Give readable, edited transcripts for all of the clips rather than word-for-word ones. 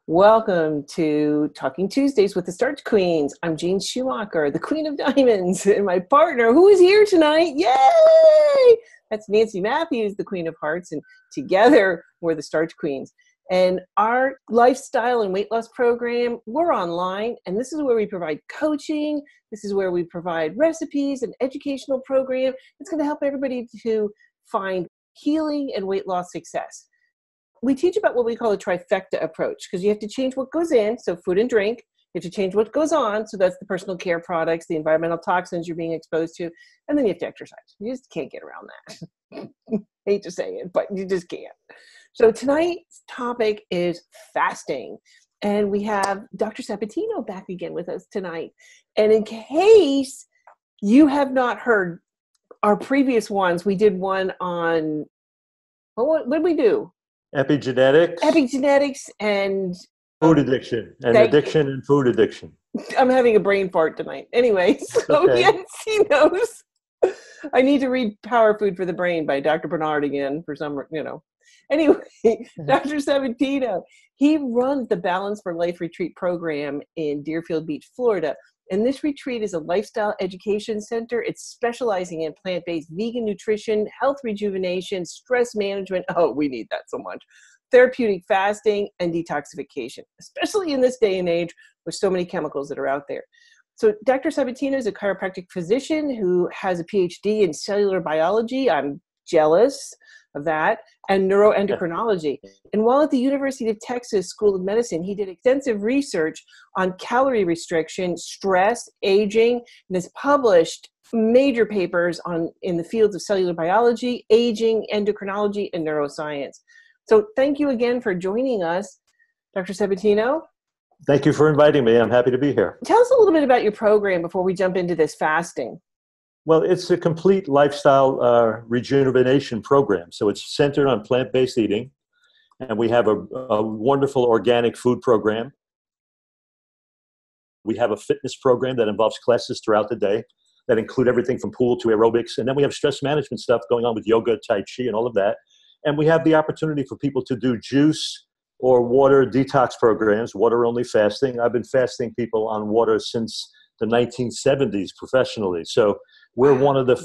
Welcome to Talking Tuesdays with the Starch Queens. I'm Jean Schumacher, the Queen of Diamonds, and my partner, who is here tonight, yay! That's Nancy Matthews, the Queen of Hearts, and together we're the Starch Queens. And our lifestyle and weight loss program, we're online, and this is where we provide coaching. This is where we provide recipes and educational program. It's going to help everybody to find healing and weight loss success. We teach about what we call a trifecta approach, because you have to change what goes in, so food and drink. You have to change what goes on, so that's the personal care products, the environmental toxins you're being exposed to, and then you have to exercise. You just can't get around that. Hate to say it, but you just can't. So tonight's topic is fasting, and we have Dr. Sabatino back again with us tonight. And in case you have not heard our previous ones, we did one on, what did we do? Epigenetics and food addiction and food addiction. I'm having a brain fart tonight. Anyway, so okay. Nancy knows. I need to read Power Food for the Brain by Dr. Bernard again for some, Anyway, Dr. Sabatino, he runs the Balance for Life retreat program in Deerfield Beach, Florida. And this retreat is a lifestyle education center. It's specializing in plant-based vegan nutrition, health rejuvenation, stress management. Oh, we need that so much. Therapeutic fasting and detoxification, especially in this day and age with so many chemicals that are out there. So Dr. Sabatino is a chiropractic physician who has a Ph.D. in cellular biology. I'm jealous of that, and neuroendocrinology. And while at the University of Texas School of Medicine, he did extensive research on calorie restriction, stress, aging, and has published major papers in the fields of cellular biology, aging, endocrinology, and neuroscience. So thank you again for joining us, Dr. Sabatino. Thank you for inviting me. I'm happy to be here. Tell us a little bit about your program before we jump into this fasting. Well, it's a complete lifestyle rejuvenation program. So it's centered on plant-based eating. And we have a wonderful organic food program. We have a fitness program that involves classes throughout the day that include everything from pool to aerobics. And then we have stress management stuff going on with yoga, tai chi, and all of that. And we have the opportunity for people to do juice or water detox programs, water-only fasting. I've been fasting people on water since the 1970s professionally. So we're one of the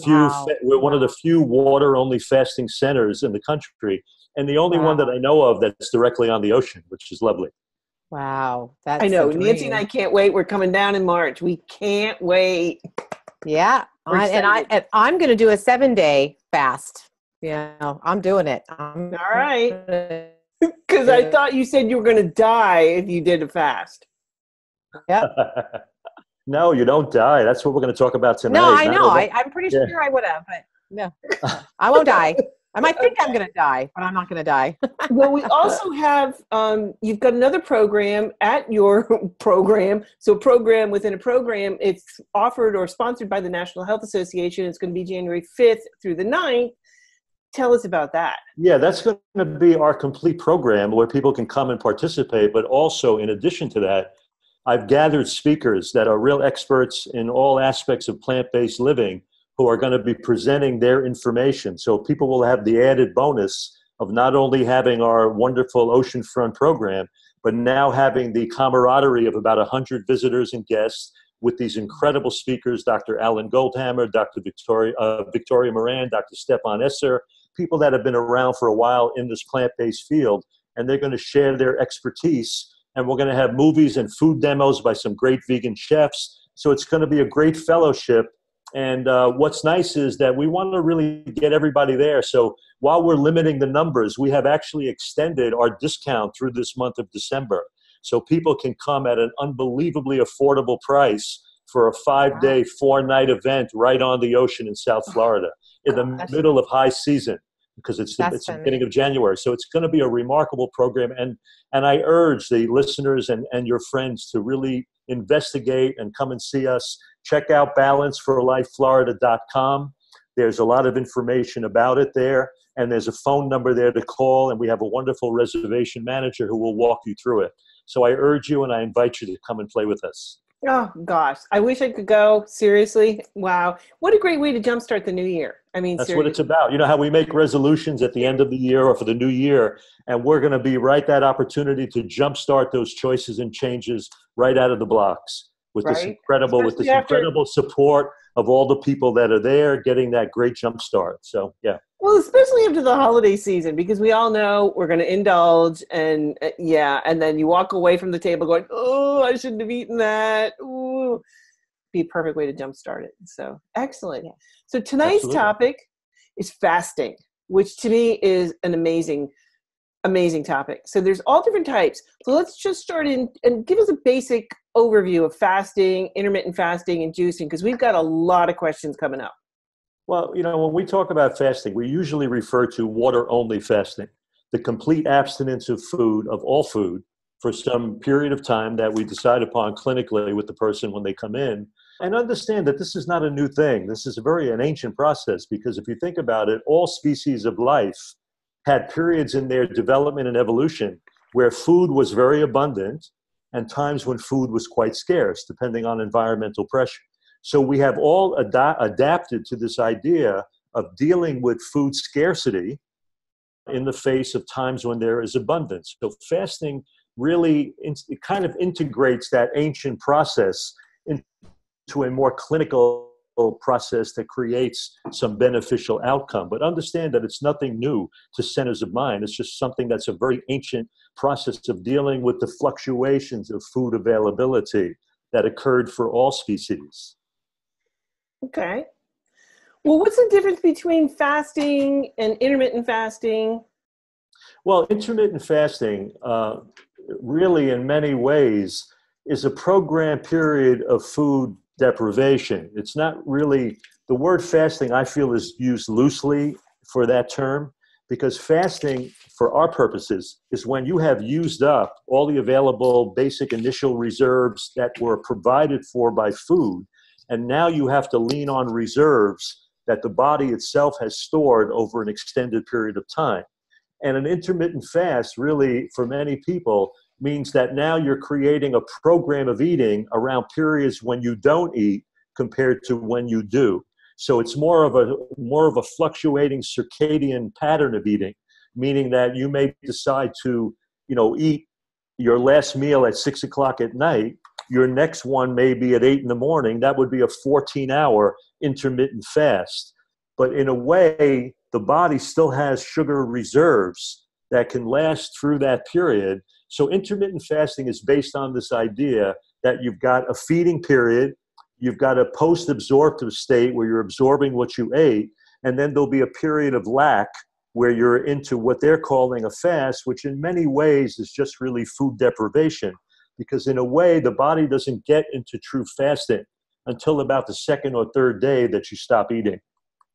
few water-only fasting centers in the country, and the only one that I know of that's directly on the ocean, which is lovely. Wow, that's I know. Nancy and I can't wait. We're coming down in March. We can't wait. Yeah, I'm going to do a 7-day fast. I'm doing it. All right. Because I thought you said you were going to die if you did a fast. Yep. No, you don't die. That's what we're going to talk about tonight. No, I know. I'm pretty sure I would have, but no, I won't die. I might think I'm going to die, but I'm not going to die. Well, we also have, you've got another program at your program. So program within a program, it's offered or sponsored by the National Health Association. It's going to be January 5th through the 9th. Tell us about that. Yeah, that's going to be our complete program where people can come and participate. But also, in addition to that, I've gathered speakers that are real experts in all aspects of plant-based living who are going to be presenting their information. So people will have the added bonus of not only having our wonderful oceanfront program, but now having the camaraderie of about 100 visitors and guests with these incredible speakers, Dr. Alan Goldhammer, Dr. Victoria Moran, Dr. Stefan Esser, people that have been around for a while in this plant-based field, and they're going to share their expertise. And we're going to have movies and food demos by some great vegan chefs. So it's going to be a great fellowship. And what's nice is that we want to really get everybody there. So while we're limiting the numbers, we have actually extended our discount through this month of December. So people can come at an unbelievably affordable price for a 5-day, 4-night event right on the ocean in South Florida in the middle of high season, because it's the beginning of January. So it's going to be a remarkable program. And I urge the listeners and your friends to really investigate and come and see us. Check out balanceforlifeflorida.com. There's a lot of information about it there. And there's a phone number there to call. And we have a wonderful reservation manager who will walk you through it. So I urge you and I invite you to come and play with us. Oh gosh, I wish I could go. Seriously. Wow. What a great way to jumpstart the new year. I mean, That's what seriously. it's about. You know how we make resolutions at the end of the year or for the new year, and we're going to be right that opportunity to jumpstart those choices and changes right out of the blocks Right? with Especially this after, incredible support of all the people that are there getting that great jump start. So yeah. well, especially after the holiday season, because we all know we're going to indulge and yeah, and then you walk away from the table going, oh, I shouldn't have eaten that. Ooh, be a perfect way to jumpstart it. So excellent. Yeah. So tonight's Absolutely. topic is fasting, which to me is an amazing topic. So there's all different types. So let's just start in and give us a basic overview of fasting, intermittent fasting, and juicing, because we've got a lot of questions coming up. Well, you know, when we talk about fasting, we usually refer to water-only fasting, the complete abstinence of food, of all food, for some period of time that we decide upon clinically with the person when they come in. And understand that this is not a new thing. This is an ancient process, because if you think about it, all species of life had periods in their development and evolution where food was very abundant and times when food was quite scarce, depending on environmental pressure. So we have all adapted to this idea of dealing with food scarcity in the face of times when there is abundance. So fasting really it kind of integrates that ancient process into a more clinical process that creates some beneficial outcome. But understand that it's nothing new to centers of mind. It's just something that's a very ancient process of dealing with the fluctuations of food availability that occurred for all species. Okay. Well, what's the difference between fasting and intermittent fasting? Well, intermittent fasting really, in many ways, is a programmed period of food deprivation. It's not really, the word fasting, I feel, is used loosely for that term, because fasting, for our purposes, is when you have used up all the available basic initial reserves that were provided for by food, and now you have to lean on reserves that the body itself has stored over an extended period of time. And an intermittent fast really, for many people, means that now you're creating a program of eating around periods when you don't eat compared to when you do. So it's more of a fluctuating circadian pattern of eating, meaning that you may decide to, eat your last meal at 6 o'clock at night. Your next one may be at 8 in the morning. That would be a 14-hour intermittent fast. But in a way, the body still has sugar reserves that can last through that period. So intermittent fasting is based on this idea that you've got a feeding period, you've got a post-absorptive state where you're absorbing what you ate, and then there'll be a period of lack where you're into what they're calling a fast, which in many ways is just really food deprivation, because in a way, the body doesn't get into true fasting until about the second or third day that you stop eating.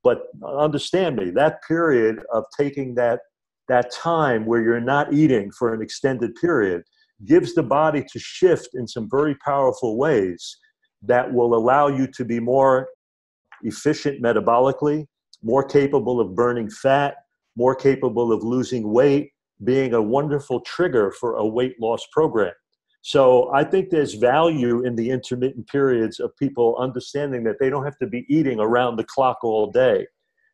But understand me, that period of taking that time where you're not eating for an extended period gives the body to shift in some very powerful ways that will allow you to be more efficient metabolically, more capable of burning fat, more capable of losing weight, being a wonderful trigger for a weight loss program. So I think there's value in the intermittent periods of people understanding that they don't have to be eating around the clock all day.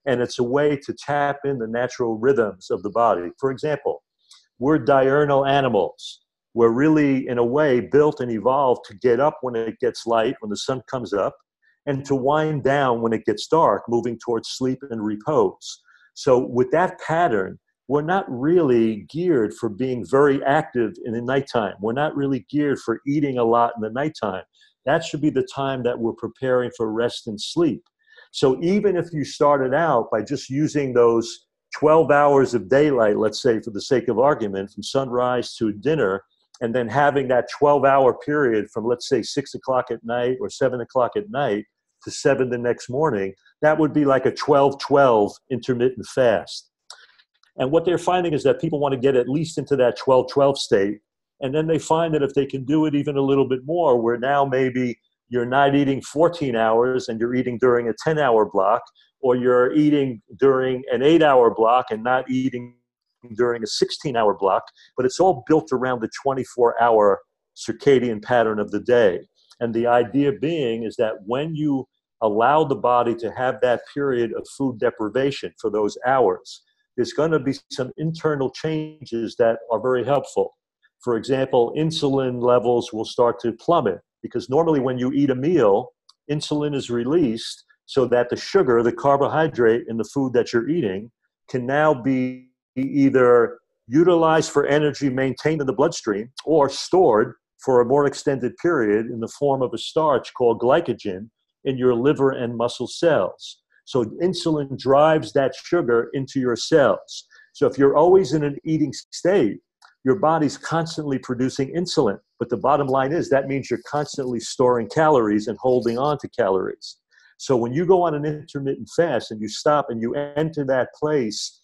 And it's a way to tap in the natural rhythms of the body. For example, we're diurnal animals. We're really, in a way, built and evolved to get up when it gets light, when the sun comes up, and to wind down when it gets dark, moving towards sleep and repose. So with that pattern, we're not really geared for being very active in the nighttime. We're not really geared for eating a lot in the nighttime. That should be the time that we're preparing for rest and sleep. So even if you started out by just using those 12 hours of daylight, let's say for the sake of argument, from sunrise to dinner, and then having that 12-hour period from, let's say, 6 o'clock at night or 7 o'clock at night to 7 the next morning, that would be like a 12-12 intermittent fast. And what they're finding is that people want to get at least into that 12-12 state. And then they find that if they can do it even a little bit more, where now maybe you're not eating 14 hours and you're eating during a 10-hour block, or you're eating during an 8-hour block and not eating during a 16-hour block, but it's all built around the 24-hour circadian pattern of the day. And the idea being is that when you allow the body to have that period of food deprivation for those hours, there's going to be some internal changes that are very helpful. For example, insulin levels will start to plummet because normally when you eat a meal, insulin is released so that the sugar, the carbohydrate in the food that you're eating can now be either utilized for energy maintained in the bloodstream or stored for a more extended period in the form of a starch called glycogen in your liver and muscle cells. So insulin drives that sugar into your cells. So if you're always in an eating state, your body's constantly producing insulin. But the bottom line is that means you're constantly storing calories and holding on to calories. So when you go on an intermittent fast and you stop and you enter that place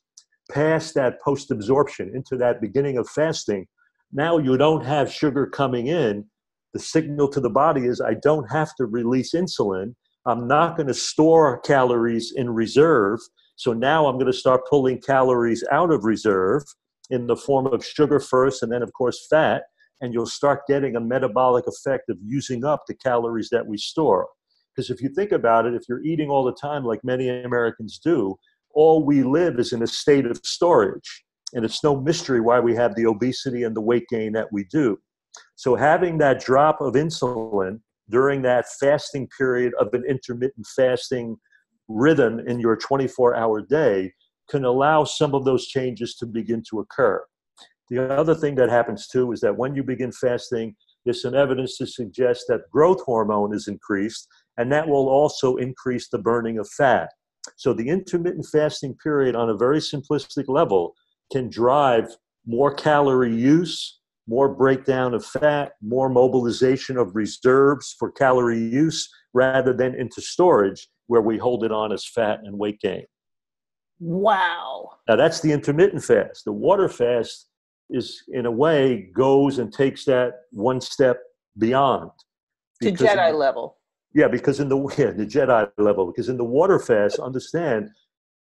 past that post-absorption into that beginning of fasting, now you don't have sugar coming in. The signal to the body is I don't have to release insulin. I'm not going to store calories in reserve. So now I'm going to start pulling calories out of reserve in the form of sugar first and then, of course, fat. And you'll start getting a metabolic effect of using up the calories that we store. Because if you think about it, if you're eating all the time like many Americans do, all we live is in a state of storage. And it's no mystery why we have the obesity and the weight gain that we do. So having that drop of insulin during that fasting period of an intermittent fasting rhythm in your 24-hour day can allow some of those changes to begin to occur. The other thing that happens too is that when you begin fasting, there's some evidence to suggest that growth hormone is increased, and that will also increase the burning of fat. So the intermittent fasting period on a very simplistic level can drive more calorie use, more breakdown of fat, more mobilization of reserves for calorie use rather than into storage where we hold it on as fat and weight gain. Wow. Now that's the intermittent fast. The water fast is, in a way, goes and takes that one step beyond. To Jedi level. Yeah, because in the Jedi level, because in the water fast, understand,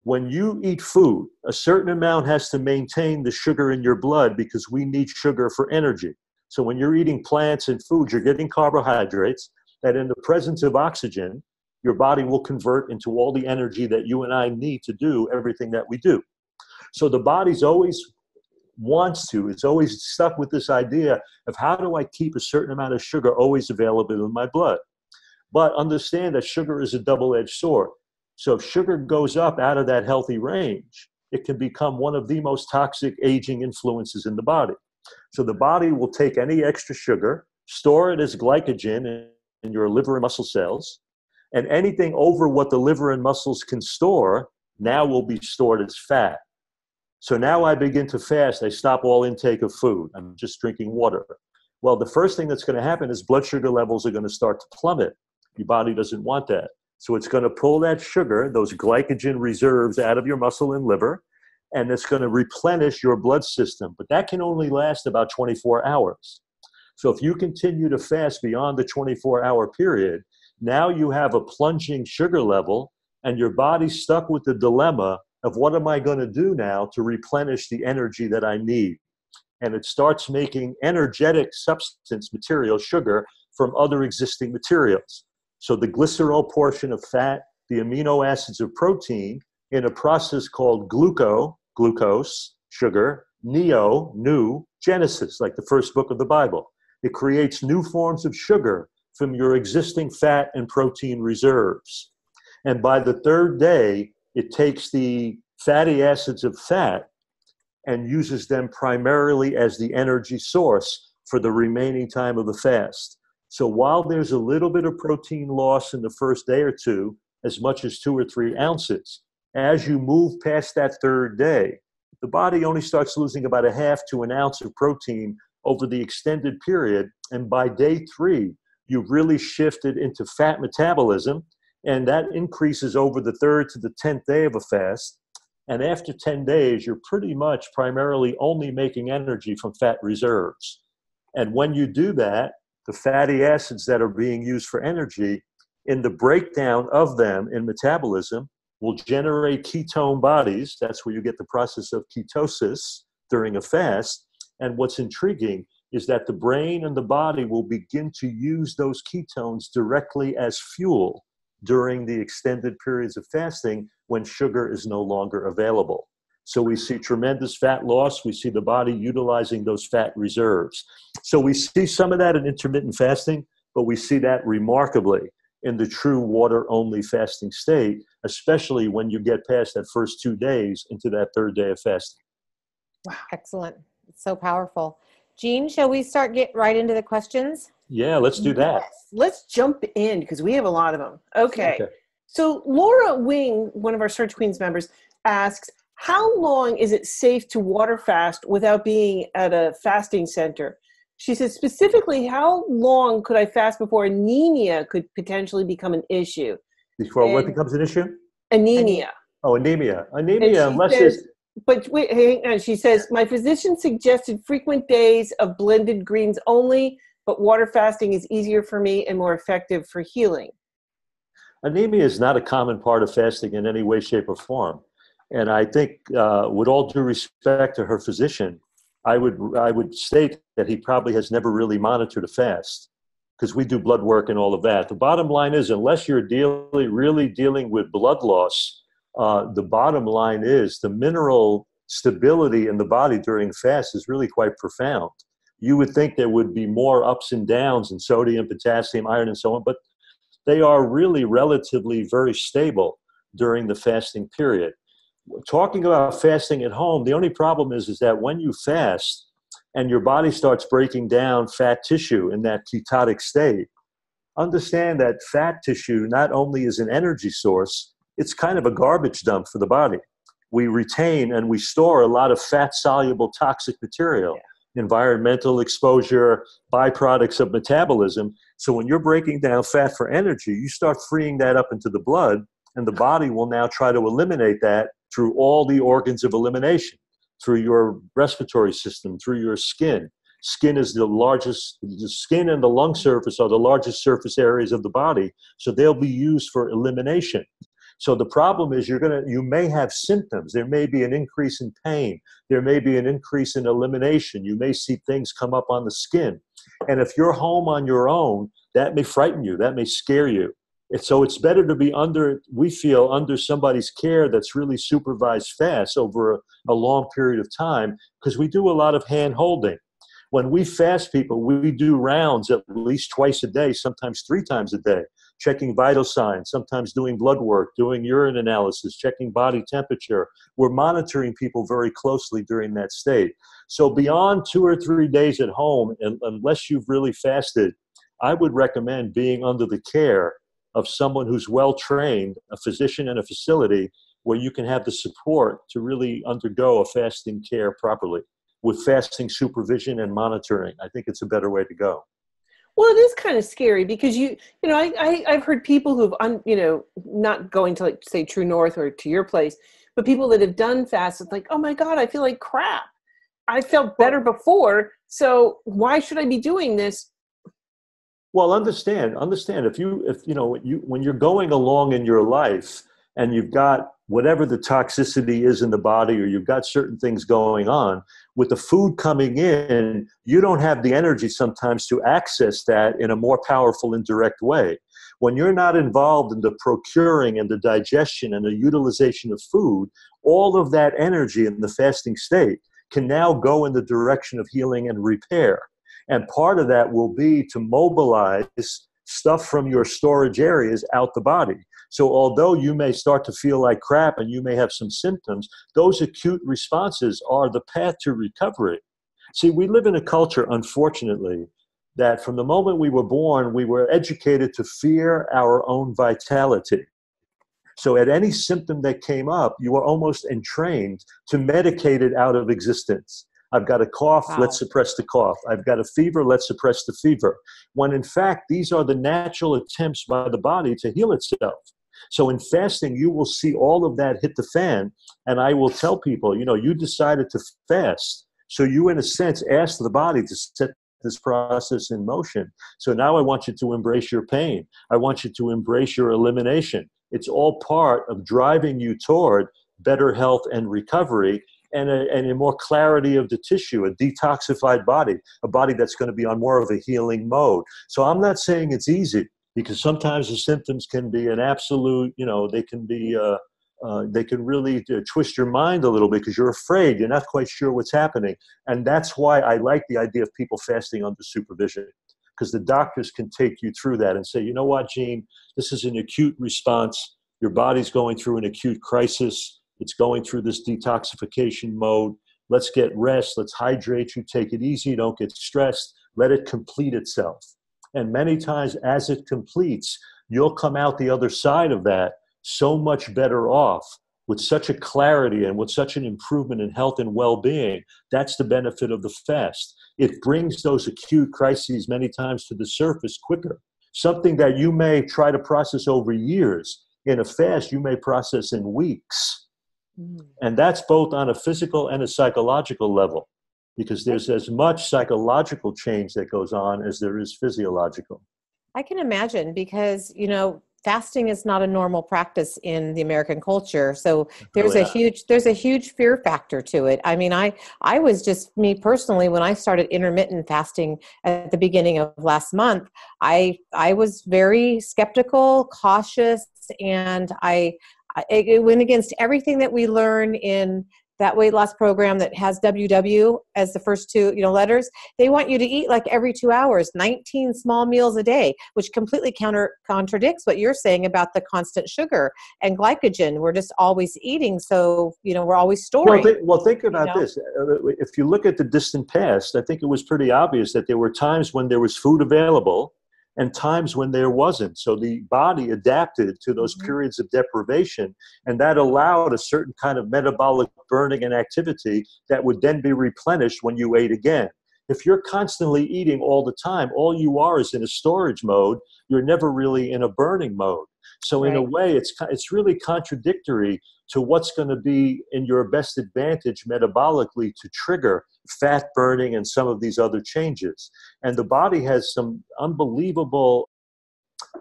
when you eat food, a certain amount has to maintain the sugar in your blood because we need sugar for energy. So when you're eating plants and foods, you're getting carbohydrates that in the presence of oxygen, your body will convert into all the energy that you and I need to do everything that we do. So the body's always it's always stuck with this idea of how do I keep a certain amount of sugar always available in my blood? But understand that sugar is a double-edged sword. So if sugar goes up out of that healthy range, it can become one of the most toxic aging influences in the body. So the body will take any extra sugar, store it as glycogen in your liver and muscle cells, and anything over what the liver and muscles can store now will be stored as fat. So now I begin to fast. I stop all intake of food. I'm just drinking water. Well, the first thing that's going to happen is blood sugar levels are going to start to plummet. Your body doesn't want that. So it's going to pull that sugar, those glycogen reserves out of your muscle and liver, and it's going to replenish your blood system. But that can only last about 24 hours. So if you continue to fast beyond the 24-hour period, now you have a plunging sugar level, and your body's stuck with the dilemma of what am I going to do now to replenish the energy that I need? And it starts making energetic substance material, sugar, from other existing materials. So the glycerol portion of fat, the amino acids of protein, in a process called glucose, sugar, new, Genesis, like the first book of the Bible. It creates new forms of sugar from your existing fat and protein reserves. And by the third day, it takes the fatty acids of fat and uses them primarily as the energy source for the remaining time of the fast. So while there's a little bit of protein loss in the first day or two, as much as 2 or 3 ounces, as you move past that third day, the body only starts losing about 1/2 to 1 ounce of protein over the extended period. And by day 3, you've really shifted into fat metabolism, and that increases over the 3rd to the 10th day of a fast. And after 10 days, you're pretty much primarily only making energy from fat reserves. And when you do that, the fatty acids that are being used for energy, in the breakdown of them in metabolism, will generate ketone bodies. That's where you get the process of ketosis during a fast. And what's intriguing is that the brain and the body will begin to use those ketones directly as fuel during the extended periods of fasting when sugar is no longer available. So we see tremendous fat loss. We see the body utilizing those fat reserves. So we see some of that in intermittent fasting, but we see that remarkably in the true water-only fasting state, especially when you get past that first 2 days into that third day of fasting. Wow, excellent. It's so powerful. Jean, shall we get right into the questions? Yeah, let's do that. Yes. Let's jump in because we have a lot of them. Okay. So Laura Wing, one of our Starch Queens members, asks, how long is it safe to water fast without being at a fasting center? She says, specifically, how long could I fast before anemia could potentially become an issue? Before what becomes an issue? Anemia. Oh, anemia. Anemia, unless it's... But wait, hang on. She says, my physician suggested frequent days of blended greens only, but water fasting is easier for me and more effective for healing. Anemia is not a common part of fasting in any way, shape, or form. And I think, with all due respect to her physician, I would state that he probably has never really monitored a fast, because we do blood work and all of that. The bottom line is, unless you're really dealing with blood loss, the bottom line is the mineral stability in the body during fast is really quite profound. You would think there would be more ups and downs in sodium, potassium, iron, and so on, but they are really relatively very stable during the fasting period. Talking about fasting at home, the only problem is that when you fast and your body starts breaking down fat tissue in that ketotic state, understand that fat tissue not only is an energy source, it's kind of a garbage dump for the body. We retain and we store a lot of fat-soluble toxic material, environmental exposure, byproducts of metabolism. So when you're breaking down fat for energy, you start freeing that up into the blood, and the body will now try to eliminate that through all the organs of elimination, through your respiratory system, through your skin. Skin is the skin and the lung surface are the largest surface areas of the body, so they'll be used for elimination. So the problem is you may have symptoms. There may be an increase in pain. There may be an increase in elimination. You may see things come up on the skin. And if you're home on your own, that may frighten you. That may scare you. So it's better to be under somebody's care that's really supervised fast over a long period of time, because we do a lot of hand-holding. When we fast people, we do rounds at least twice a day, sometimes 3 times a day, checking vital signs, sometimes doing blood work, doing urine analysis, checking body temperature. We're monitoring people very closely during that state. So beyond 2 or 3 days at home, unless you've really fasted, I would recommend being under the care of someone who's well-trained, a physician in a facility where you can have the support to really undergo a fasting care properly with fasting supervision and monitoring. I think it's a better way to go. Well, it is kind of scary because I've heard people who've, not going to, like, say, True North or to your place, but people that have done fasts, it's like, oh my God, I feel like crap. I felt better before, so why should I be doing this? Well, understand. When you're going along in your life and you've got whatever the toxicity is in the body, or you've got certain things going on, with the food coming in, you don't have the energy sometimes to access that in a more powerful and direct way. When you're not involved in the procuring and the digestion and the utilization of food, all of that energy in the fasting state can now go in the direction of healing and repair. And part of that will be to mobilize stuff from your storage areas out the body. So although you may start to feel like crap and you may have some symptoms, those acute responses are the path to recovery. See, we live in a culture, unfortunately, that from the moment we were born, we were educated to fear our own vitality. So at any symptom that came up, you were almost entrained to medicate it out of existence. I've got a cough, let's suppress the cough. I've got a fever, let's suppress the fever. When in fact, these are the natural attempts by the body to heal itself. So in fasting, you will see all of that hit the fan. And I will tell people, you decided to fast. So you, in a sense, asked the body to set this process in motion. So now I want you to embrace your pain. I want you to embrace your elimination. It's all part of driving you toward better health and recovery. and a more clarity of the tissue, a detoxified body, a body that's going to be on more of a healing mode. So I'm not saying it's easy, because sometimes the symptoms can be an absolute, they can be, they can really twist your mind a little bit because you're afraid, you're not quite sure what's happening. And that's why I like the idea of people fasting under supervision, because the doctors can take you through that and say, you know what, Gene, this is an acute response. Your body's going through an acute crisis. It's going through this detoxification mode. Let's get rest. Let's hydrate you. Take it easy. Don't get stressed. Let it complete itself. And many times as it completes, you'll come out the other side of that so much better off, with such a clarity and with such an improvement in health and well-being. That's the benefit of the fast. It brings those acute crises many times to the surface quicker. Something that you may try to process over years, in a fast you may process in weeks. And that's both on a physical and a psychological level, because there's as much psychological change that goes on as there is physiological. I can imagine, because, fasting is not a normal practice in the American culture. So there's a huge fear factor to it. I mean, I was just, me personally, when I started intermittent fasting at the beginning of last month, I was very skeptical, cautious, and it went against everything that we learn in that weight loss program that has WW as the first two, letters. They want you to eat like every 2 hours, 19 small meals a day, which completely contradicts what you're saying about the constant sugar and glycogen. We're just always eating. So, we're always storing. Think about this. If you look at the distant past, I think it was pretty obvious that there were times when there was food available and times when there wasn't. So the body adapted to those periods of deprivation, and that allowed a certain kind of metabolic burning and activity that would then be replenished when you ate again. If you're constantly eating all the time, all you are is in a storage mode. You're never really in a burning mode. So in a way, it's really contradictory to what's going to be in your best advantage metabolically to trigger fat burning and some of these other changes. And the body has some unbelievable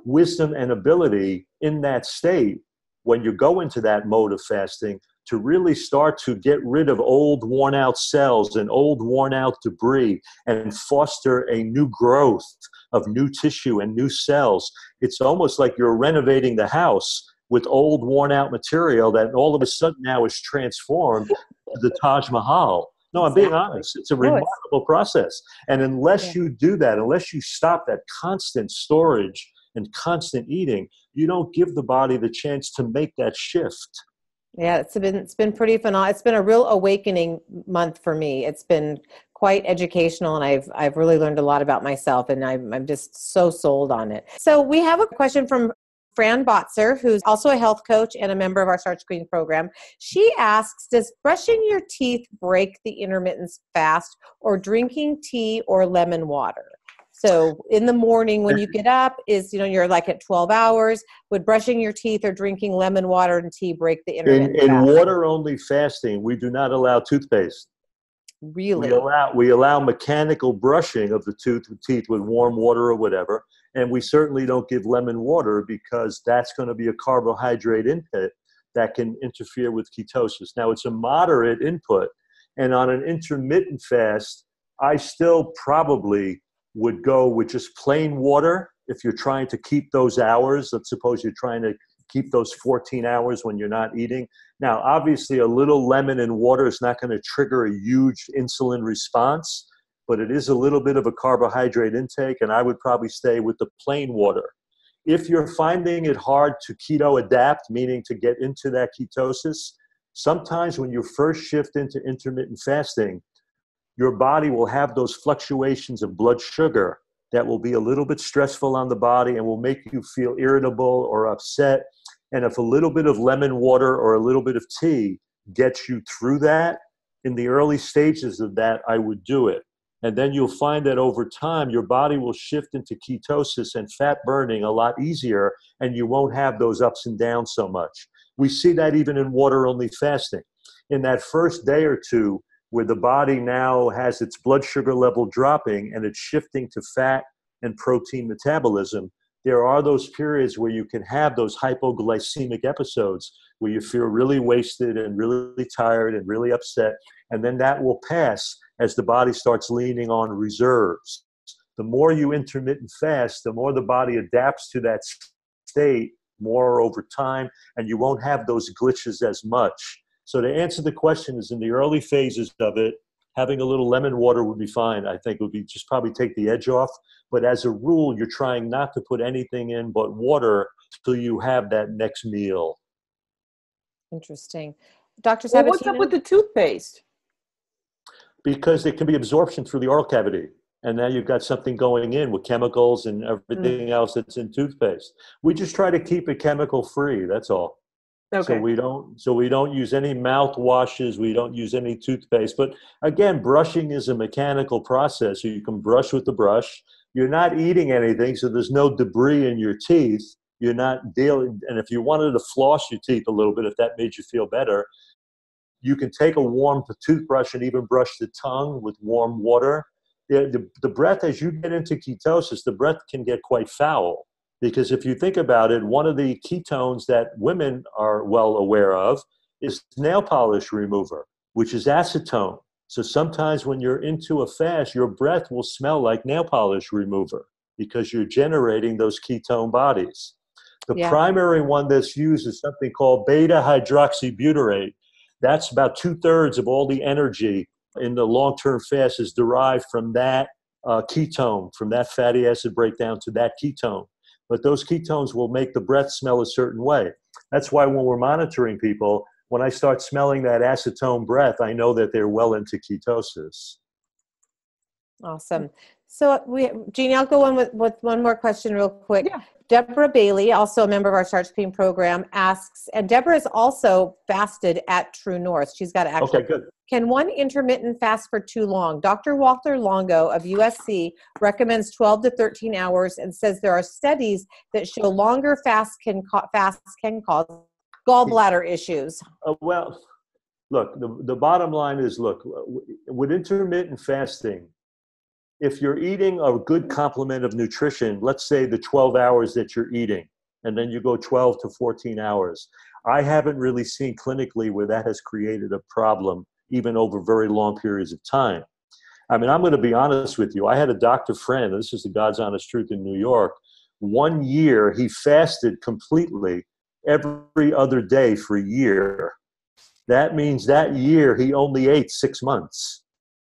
wisdom and ability in that state, when you go into that mode of fasting, to really start to get rid of old worn out cells and old worn out debris and foster a new growth of new tissue and new cells. It's almost like you're renovating the house with old worn out material that all of a sudden now is transformed to the Taj Mahal. No, I'm being honest. It's a remarkable process. And unless you do that, unless you stop that constant storage and constant eating, you don't give the body the chance to make that shift. Yeah, it's been pretty phenomenal. It's been a real awakening month for me. It's been quite educational, and I've really learned a lot about myself, and I'm just so sold on it. So we have a question from Fran Batzer, who's also a health coach and a member of our Starch Queen program. She asks, does brushing your teeth break the intermittent fast, or drinking tea or lemon water? So in the morning when you get up, you're like at 12 hours, would brushing your teeth or drinking lemon water and tea break the intermittent fast? In water-only fasting, we do not allow toothpaste. Really? We allow mechanical brushing of the teeth with warm water or whatever, and we certainly don't give lemon water, because that's going to be a carbohydrate input that can interfere with ketosis. Now, it's a moderate input, and on an intermittent fast, I still probably would go with just plain water if you're trying to keep those hours. Let's suppose you're trying to keep those 14 hours when you're not eating. Now, obviously, a little lemon in water is not going to trigger a huge insulin response, but it is a little bit of a carbohydrate intake, and I would probably stay with the plain water. If you're finding it hard to keto adapt, meaning to get into that ketosis, sometimes when you first shift into intermittent fasting, your body will have those fluctuations of blood sugar that will be a little bit stressful on the body and will make you feel irritable or upset. And if a little bit of lemon water or a little bit of tea gets you through that, in the early stages of that, I would do it. And then you'll find that over time, your body will shift into ketosis and fat burning a lot easier, and you won't have those ups and downs so much. We see that even in water-only fasting. In that first day or two, where the body now has its blood sugar level dropping and it's shifting to fat and protein metabolism, there are those periods where you can have those hypoglycemic episodes where you feel really wasted and really tired and really upset. And then that will pass as the body starts leaning on reserves. The more you intermittent fast, the more the body adapts to that state more over time, and you won't have those glitches as much. So to answer the question is, in the early phases of it, having a little lemon water would be fine. I think it would be just probably take the edge off. But as a rule, you're trying not to put anything in but water till you have that next meal. Interesting. Dr. Well, Sabatino? what's up with the toothpaste? Because it can be absorption through the oral cavity. And now you've got something going in with chemicals and everything else that's in toothpaste. We just try to keep it chemical free. That's all. Okay. So we don't use any mouthwashes. We don't use any toothpaste. But again, brushing is a mechanical process. So you can brush with the brush. You're not eating anything, so there's no debris in your teeth. You're not dealing. And if you wanted to floss your teeth a little bit, if that made you feel better, you can take a warm toothbrush and even brush the tongue with warm water. The breath, as you get into ketosis, the breath can get quite foul. Because if you think about it, one of the ketones that women are well aware of is nail polish remover, which is acetone. So sometimes when you're into a fast, your breath will smell like nail polish remover because you're generating those ketone bodies. The primary one that's used is something called beta hydroxybutyrate. That's about 2/3 of all the energy in the long-term fast is derived from that ketone, from that fatty acid breakdown to that ketone. But those ketones will make the breath smell a certain way. That's why when we're monitoring people, when I start smelling that acetone breath, I know that they're well into ketosis. Awesome. So Jeannie, I'll go on with one more question real quick. Yeah. Deborah Baly, also a member of our Starch Queen program, asks, and Deborah is also fasted at True North. She's got actually. Okay, good. Can one intermittent fast for too long? Dr. Walter Longo of USC recommends 12 to 13 hours and says there are studies that show longer fasts can cause gallbladder issues. Well, look, the bottom line is, look, with intermittent fasting, if you're eating a good complement of nutrition, let's say the 12 hours that you're eating, and then you go 12 to 14 hours, I haven't really seen clinically where that has created a problem, even over very long periods of time. I mean, I'm going to be honest with you. I had a doctor friend, and this is the God's honest truth in New York. 1 year, he fasted completely every other day for a year. That means that year he only ate 6 months.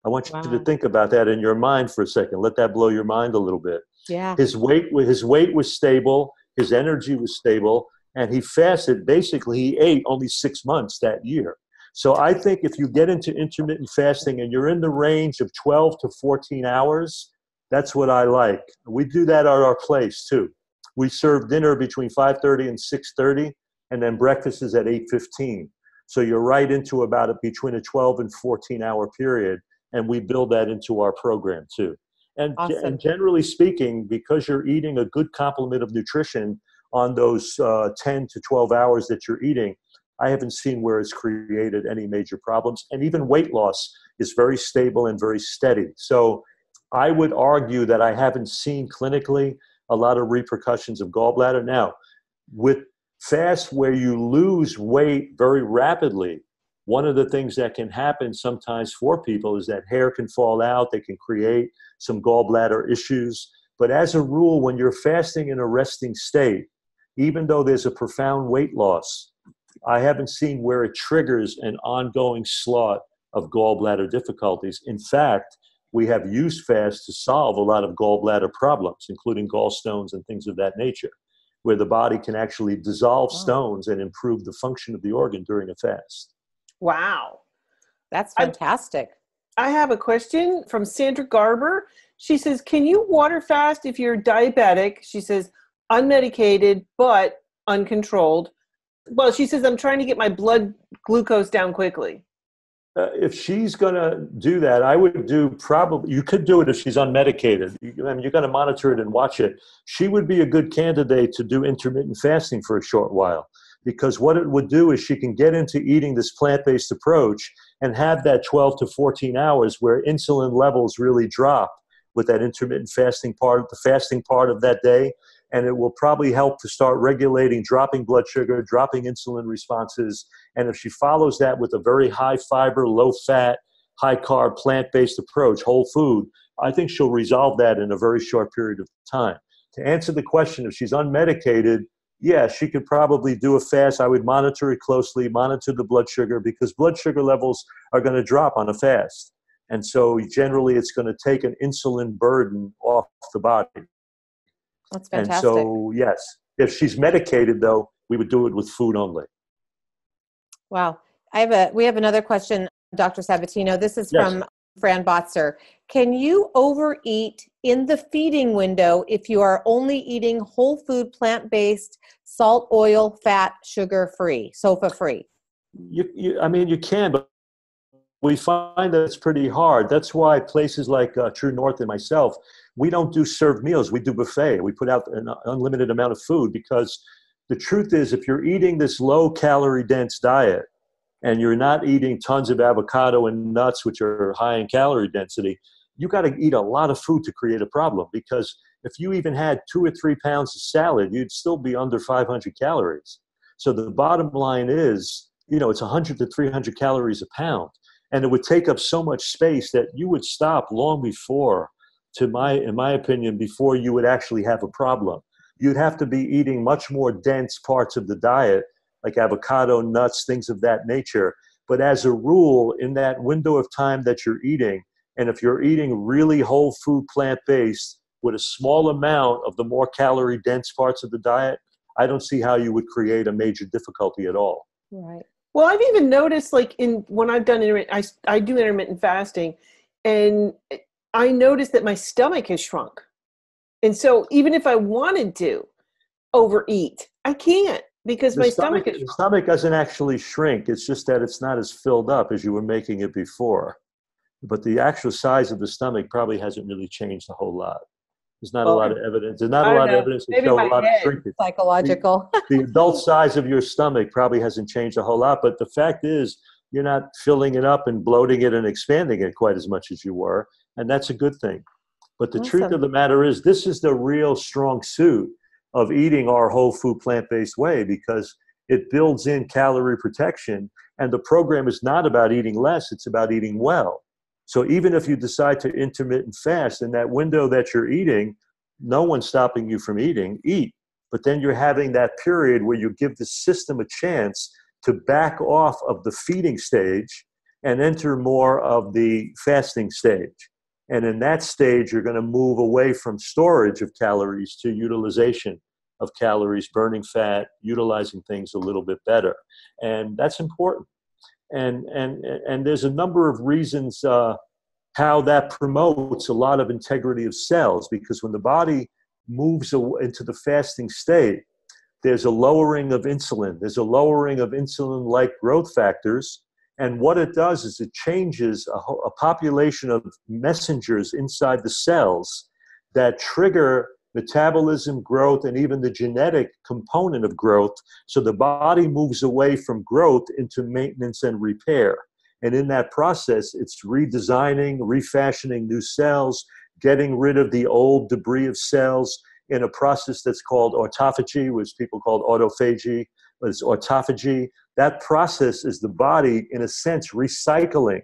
I want you to think about that in your mind for a second. Let that blow your mind a little bit. Yeah. His weight was stable, his energy was stable, and he fasted. Basically, he ate only 6 months that year. So I think if you get into intermittent fasting and you're in the range of 12 to 14 hours, that's what I like. We do that at our place too. We serve dinner between 5:30 and 6:30, and then breakfast is at 8:15. So you're right into about between a 12 and 14 hour period. And we build that into our program too. And, awesome. And generally speaking, because you're eating a good complement of nutrition on those 10 to 12 hours that you're eating, I haven't seen where it's created any major problems. And even weight loss is very stable and very steady. So I would argue that I haven't seen clinically a lot of repercussions of gallbladder. Now, with fasts where you lose weight very rapidly, one of the things that can happen sometimes for people is that hair can fall out. They can create some gallbladder issues. But as a rule, when you're fasting in a resting state, even though there's a profound weight loss, I haven't seen where it triggers an ongoing slot of gallbladder difficulties. In fact, we have used fasts to solve a lot of gallbladder problems, including gallstones and things of that nature, where the body can actually dissolve stones and improve the function of the organ during a fast. Wow. That's fantastic. I have a question from Sandra Garber. She says, can you water fast if you're diabetic? She says, unmedicated, but uncontrolled. Well, she says, I'm trying to get my blood glucose down quickly. If she's going to do that, I would do probably, you could do it if she's unmedicated. I mean, you got to monitor it and watch it. She would be a good candidate to do intermittent fasting for a short while, because what it would do is she can get into eating this plant-based approach and have that 12 to 14 hours where insulin levels really drop with that intermittent fasting part, the fasting part of that day. and it will probably help to start regulating dropping blood sugar, dropping insulin responses. And if she follows that with a very high fiber, low fat, high carb, plant-based approach, whole food, I think she'll resolve that in a very short period of time. To answer the question, if she's unmedicated, yeah, she could probably do a fast. I would monitor it closely, monitor the blood sugar, because blood sugar levels are going to drop on a fast. And so generally it's going to take an insulin burden off the body. That's fantastic. And so, yes, if she's medicated, though, we would do it with food only. Wow. We have another question, Dr. Sabatino. This is Yes. from Fran Batzer. Can you overeat in the feeding window if you are only eating whole food, plant-based, salt, oil, fat, sugar-free, SOFA-free? I mean, you can, but we find that it's pretty hard. That's why places like True North and myself, we don't do served meals. We do buffet. We put out an unlimited amount of food, because the truth is, if you're eating this low-calorie dense diet and you're not eating tons of avocado and nuts, which are high in calorie density, you got to eat a lot of food to create a problem. Because if you even had 2 or 3 pounds of salad, you'd still be under 500 calories. So the bottom line is, it's 100 to 300 calories a pound. And it would take up so much space that you would stop long before, in my opinion, before you would actually have a problem. You'd have to be eating much more dense parts of the diet, like avocado, nuts, things of that nature. But as a rule, in that window of time that you're eating, and if you're eating really whole food, plant-based, with a small amount of the more calorie dense parts of the diet, I don't see how you would create a major difficulty at all. Right. Well, I've even noticed, like, when I've done I do intermittent fasting, and I noticed that my stomach has shrunk. And so even if I wanted to overeat, I can't, because my stomach is shrunk. The stomach doesn't actually shrink. It's just that it's not as filled up as you were making it before. But the actual size of the stomach probably hasn't really changed a whole lot. There's not a lot of evidence. There's not a lot of evidence to show a lot of shrinkage. Psychological. The adult size of your stomach probably hasn't changed a whole lot, but the fact is you're not filling it up and bloating it and expanding it quite as much as you were, and that's a good thing. But the truth of the matter is, this is the real strong suit of eating our whole food plant-based way, because it builds in calorie protection, and the program is not about eating less, it's about eating well. So even if you decide to intermittent fast, in that window that you're eating, no one's stopping you from eating, eat. But then you're having that period where you give the system a chance to back off of the feeding stage and enter more of the fasting stage. And in that stage, you're going to move away from storage of calories to utilization of calories, burning fat, utilizing things a little bit better. And that's important. And there's a number of reasons how that promotes a lot of integrity of cells, because when the body moves into the fasting state, there's a lowering of insulin. There's a lowering of insulin-like growth factors. And what it does is it changes a population of messengers inside the cells that trigger metabolism, growth, and even the genetic component of growth. So the body moves away from growth into maintenance and repair. And in that process, it's redesigning, refashioning new cells, getting rid of the old debris of cells in a process that's called autophagy, which people call autophagy, but it's autophagy. That process is the body, in a sense, recycling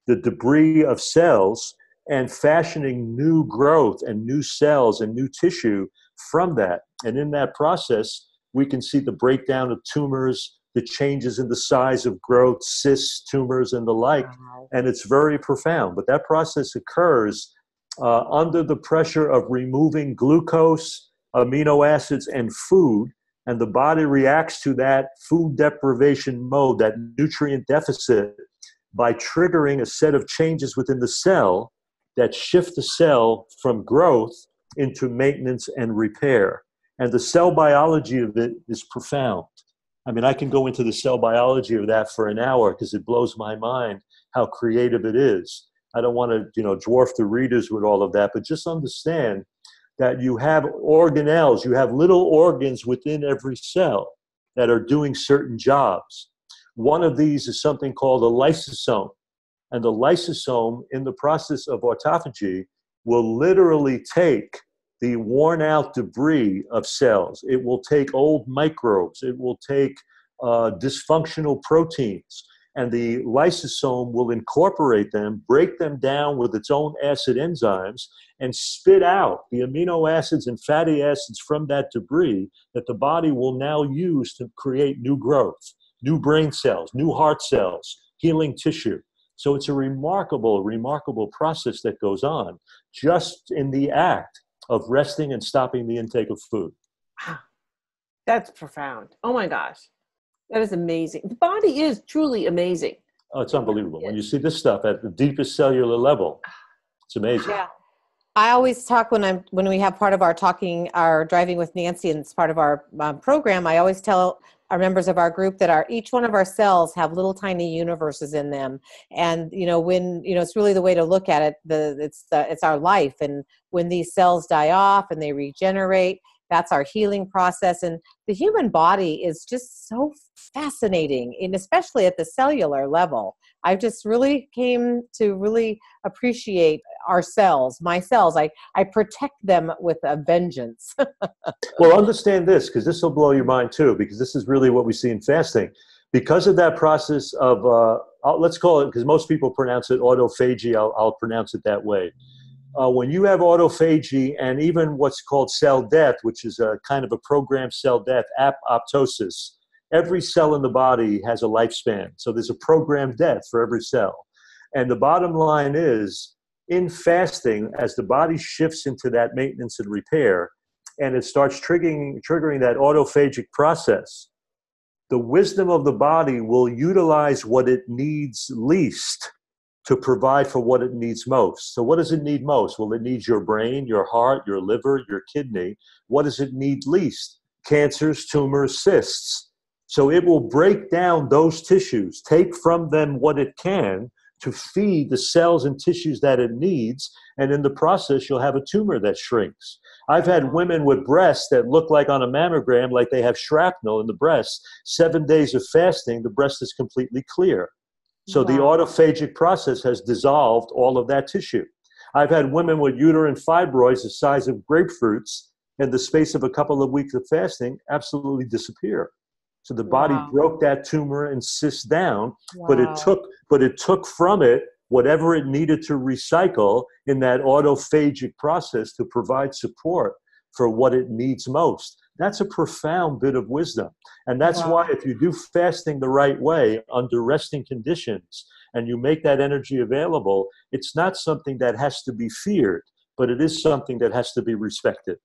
the debris of cells and fashioning new growth and new cells and new tissue from that. And in that process, we can see the breakdown of tumors, the changes in the size of growth, cysts, tumors, and the like. Wow. And it's very profound. But that process occurs under the pressure of removing glucose, amino acids, and food. And the body reacts to that food deprivation mode, that nutrient deficit, by triggering a set of changes within the cell that shift the cell from growth into maintenance and repair. And the cell biology of it is profound. I mean, I can go into the cell biology of that for an hour because it blows my mind how creative it is. I don't want to, dwarf the readers with all of that, but just understand that you have organelles, you have little organs within every cell that are doing certain jobs. One of these is something called a lysosome. And the lysosome, in the process of autophagy, will literally take the worn out debris of cells. It will take old microbes. It will take dysfunctional proteins. And the lysosome will incorporate them, break them down with its own acid enzymes, and spit out the amino acids and fatty acids from that debris that the body will now use to create new growth, new brain cells, new heart cells, healing tissue. So it's a remarkable, remarkable process that goes on just in the act of resting and stopping the intake of food. Wow. That's profound. Oh my gosh. That is amazing. The body is truly amazing. Oh, it's unbelievable. When you see this stuff at the deepest cellular level, it's amazing. Yeah. I always talk when we have part of our driving with Nancy, and it's part of our program. I always tell our members of our group that each one of our cells have little tiny universes in them, and when it's really the way to look at it. It's our life, and when these cells die off and they regenerate, that's our healing process. And the human body is just so fascinating, and especially at the cellular level. I just really came to really appreciate our cells, my cells. I protect them with a vengeance. Well, understand this, because this will blow your mind too, because this is really what we see in fasting. Because of that process of, let's call it, because most people pronounce it autophagy, I'll pronounce it that way. When you have autophagy and even what's called cell death, which is a kind of a programmed cell death, apoptosis, every cell in the body has a lifespan. So there's a programmed death for every cell. And the bottom line is, in fasting, as the body shifts into that maintenance and repair, and it starts triggering that autophagic process, the wisdom of the body will utilize what it needs least to provide for what it needs most. So what does it need most? Well, it needs your brain, your heart, your liver, your kidney. What does it need least? Cancers, tumors, cysts. So it will break down those tissues, take from them what it can to feed the cells and tissues that it needs. And in the process, you'll have a tumor that shrinks. I've had women with breasts that look like on a mammogram, like they have shrapnel in the breast. 7 days of fasting, the breast is completely clear. So the autophagic process has dissolved all of that tissue. I've had women with uterine fibroids the size of grapefruits in the space of a couple of weeks of fasting absolutely disappear. So the body broke that tumor and cyst down, but it took from it whatever it needed to recycle in that autophagic process to provide support for what it needs most. That's a profound bit of wisdom. And that's why if you do fasting the right way under resting conditions and you make that energy available, it's not something that has to be feared, but it is something that has to be respected.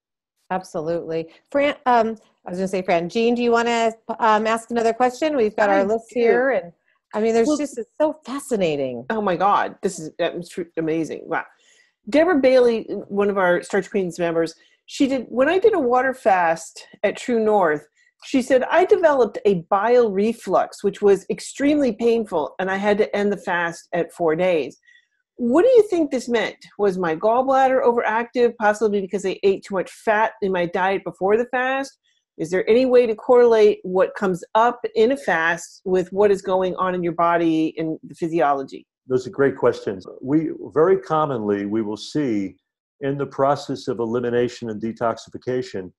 Absolutely. Fran, I was going to say, Fran, Jean, do you want to ask another question? We've got our list here. And I mean, it's so fascinating. Oh my God. This is amazing. Wow. Deborah Baly, one of our Starch Queens members, when I did a water fast at True North, she said, I developed a bile reflux, which was extremely painful, and I had to end the fast at 4 days. What do you think this meant? Was my gallbladder overactive, possibly because I ate too much fat in my diet before the fast? Is there any way to correlate what comes up in a fast with what is going on in your body and the physiology? Those are great questions. We will see in the process of elimination and detoxification,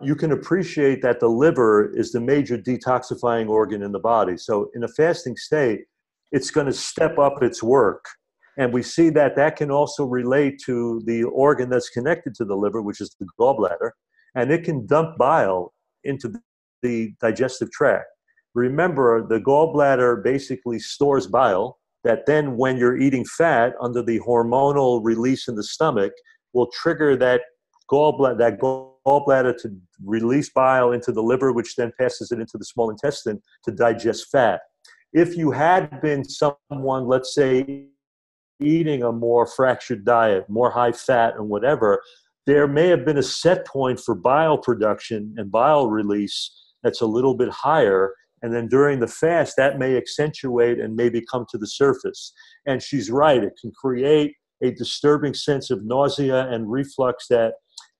you can appreciate that the liver is the major detoxifying organ in the body. So in a fasting state, it's going to step up its work. And we see that can also relate to the organ that's connected to the liver, which is the gallbladder, and it can dump bile into the digestive tract. Remember, the gallbladder basically stores bile that then when you're eating fat under the hormonal release in the stomach will trigger that gallbladder to release bile into the liver, which then passes it into the small intestine to digest fat. If you had been someone, let's say, eating a more fractured diet, more high fat and whatever, there may have been a set point for bile production and bile release that's a little bit higher. And then during the fast, that may accentuate and maybe come to the surface. And she's right, it can create a disturbing sense of nausea and reflux that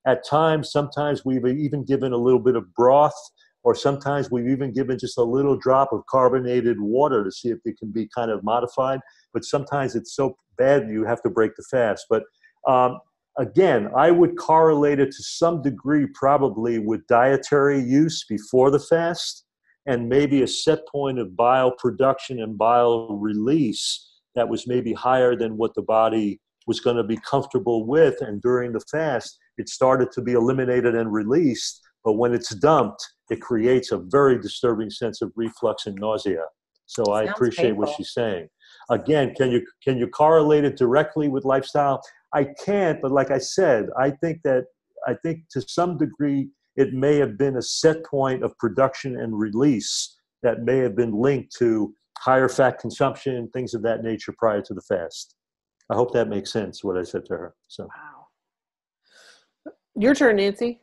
at times, sometimes we've even given a little bit of broth, or sometimes we've even given just a little drop of carbonated water to see if it can be kind of modified. But sometimes it's so bad you have to break the fast. But Again, I would correlate it to some degree probably with dietary use before the fast and maybe a set point of bile production and bile release that was maybe higher than what the body was going to be comfortable with. And during the fast, it started to be eliminated and released. But when it's dumped, it creates a very disturbing sense of reflux and nausea. So I appreciate painful. what she's saying. Again, can you correlate it directly with lifestyle? I can't, but like I said, I think to some degree it may have been a set point of production and release that may have been linked to higher fat consumption, things of that nature prior to the fast. I hope that makes sense, what I said to her. So, Wow. Your turn, Nancy.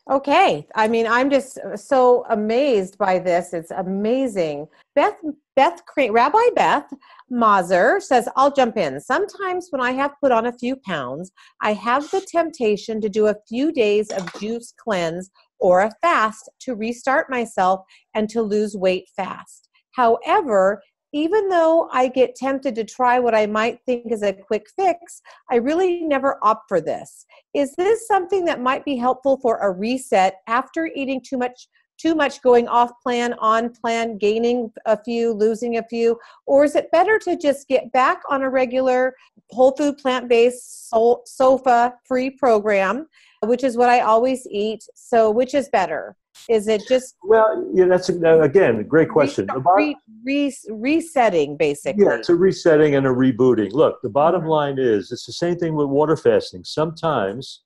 Okay. I mean, I'm just so amazed by this. It's amazing. Rabbi Beth Mazer says, I'll jump in. Sometimes when I have put on a few pounds, I have the temptation to do a few days of juice cleanse or a fast to restart myself and to lose weight fast. However, even though I get tempted to try what I might think is a quick fix, I really never opt for this. Is this something that might be helpful for a reset after eating too much, going off plan, on plan, gaining a few, losing a few? Or is it better to just get back on a regular whole food, plant-based, sofa-free program, which is what I always eat? So which is better? Is it just... Well, yeah, that's, again, a great question. Resetting, basically. Yeah, it's a resetting and a rebooting. Look, the bottom line is, it's the same thing with water fasting. Sometimes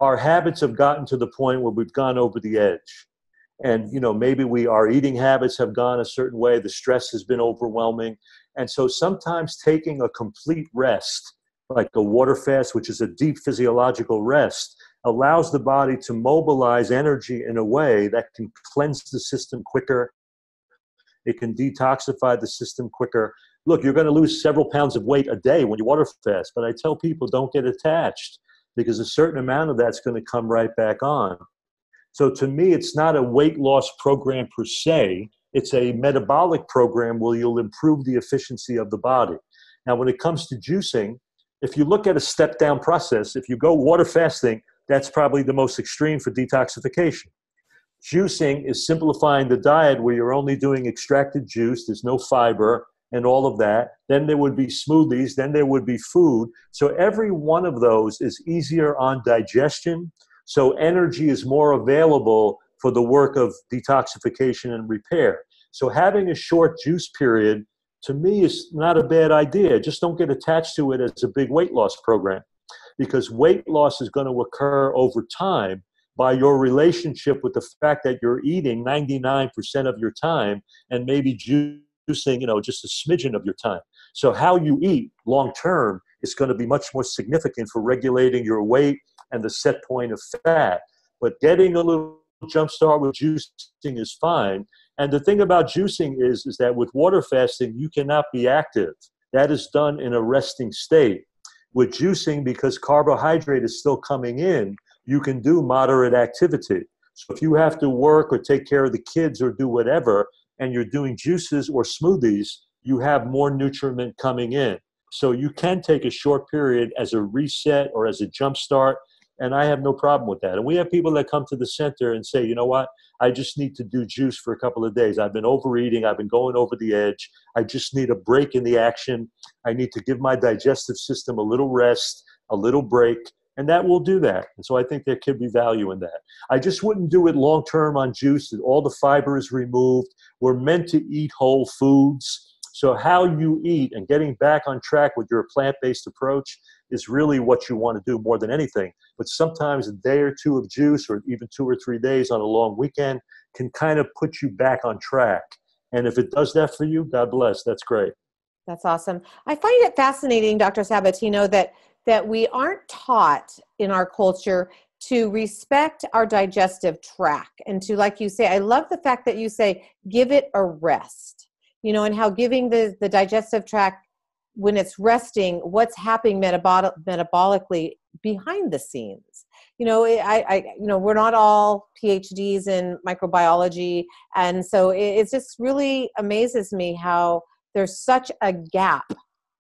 our habits have gotten to the point where we've gone over the edge. And, maybe our eating habits have gone a certain way. The stress has been overwhelming. And so sometimes taking a complete rest, like a water fast, which is a deep physiological rest, allows the body to mobilize energy in a way that can cleanse the system quicker. It can detoxify the system quicker. Look, you're going to lose several pounds of weight a day when you water fast, but I tell people don't get attached because a certain amount of that's going to come right back on. So to me, it's not a weight loss program per se. It's a metabolic program where you'll improve the efficiency of the body. Now, when it comes to juicing, if you look at a step-down process, if you go water fasting, that's probably the most extreme for detoxification. Juicing is simplifying the diet where you're only doing extracted juice, there's no fiber and all of that. Then there would be smoothies, then there would be food. So every one of those is easier on digestion. So energy is more available for the work of detoxification and repair. So having a short juice period, to me, is not a bad idea. Just don't get attached to it as a big weight loss program, because weight loss is going to occur over time by your relationship with the fact that you're eating 99% of your time and maybe juicing, just a smidgen of your time. So how you eat long term is going to be much more significant for regulating your weight and the set point of fat. But getting a little jump start with juicing is fine. And the thing about juicing is that with water fasting, you cannot be active. That is done in a resting state. With juicing, because carbohydrate is still coming in, you can do moderate activity. So if you have to work or take care of the kids or do whatever, and you're doing juices or smoothies, you have more nutriment coming in. So you can take a short period as a reset or as a jump start, and I have no problem with that. And we have people that come to the center and say, you know what, I just need to do juice for a couple of days. I've been overeating. I've been going over the edge. I just need a break in the action. I need to give my digestive system a little rest, a little break, and that will do that. And so I think there could be value in that. I just wouldn't do it long-term on juice. All the fiber is removed. We're meant to eat whole foods. So how you eat and getting back on track with your plant-based approach is really what you want to do more than anything. But sometimes a day or two of juice, or even 2 or 3 days on a long weekend, can kind of put you back on track. And if it does that for you, God bless, that's great. That's awesome. I find it fascinating, Dr. Sabatino, that we aren't taught in our culture to respect our digestive tract and to, like you say, I love the fact that you say, give it a rest, and how giving the digestive tract, when it's resting, what's happening metabolically behind the scenes. We're not all PhDs in microbiology. And so it just really amazes me how there's such a gap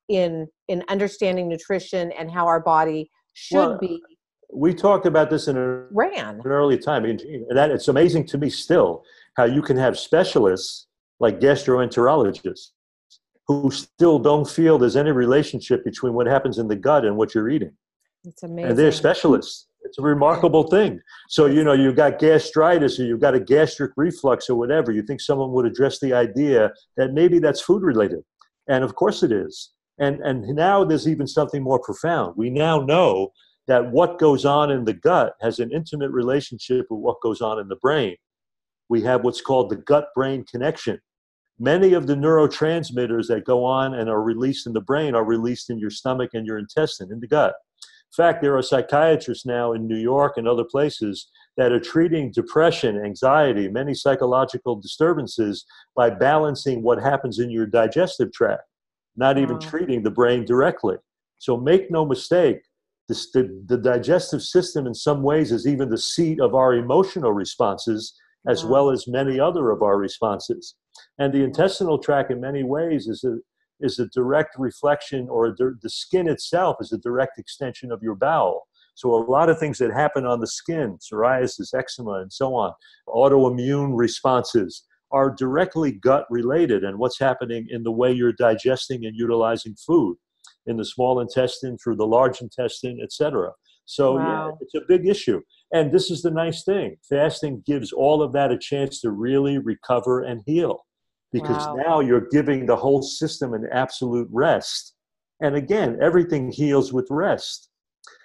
in understanding nutrition and how our body should Well, be we talked about this in an ran. early time, and that it's amazing to me still how you can have specialists like gastroenterologists who still don't feel there's any relationship between what happens in the gut and what you're eating. It's And they're amazing. specialists. It's a remarkable thing. So, you've got gastritis or you've got a gastric reflux or whatever. You think someone would address the idea that maybe that's food related. And of course it is. And now there's even something more profound. We now know that what goes on in the gut has an intimate relationship with what goes on in the brain. We have what's called the gut-brain connection. Many of the neurotransmitters that go on and are released in the brain are released in your stomach and your intestine, in the gut. In fact, there are psychiatrists now in New York and other places that are treating depression, anxiety, many psychological disturbances by balancing what happens in your digestive tract, not even treating the brain directly. So make no mistake, the digestive system in some ways is even the seat of our emotional responses as well as many other of our responses. And the intestinal tract in many ways is a direct reflection, or the skin itself is a direct extension of your bowel. So a lot of things that happen on the skin, psoriasis, eczema, and so on, autoimmune responses, are directly gut related, and what's happening in the way you're digesting and utilizing food in the small intestine, through the large intestine, etc. So yeah, it's a big issue. And this is the nice thing. Fasting gives all of that a chance to really recover and heal, because now you're giving the whole system an absolute rest. And again, everything heals with rest.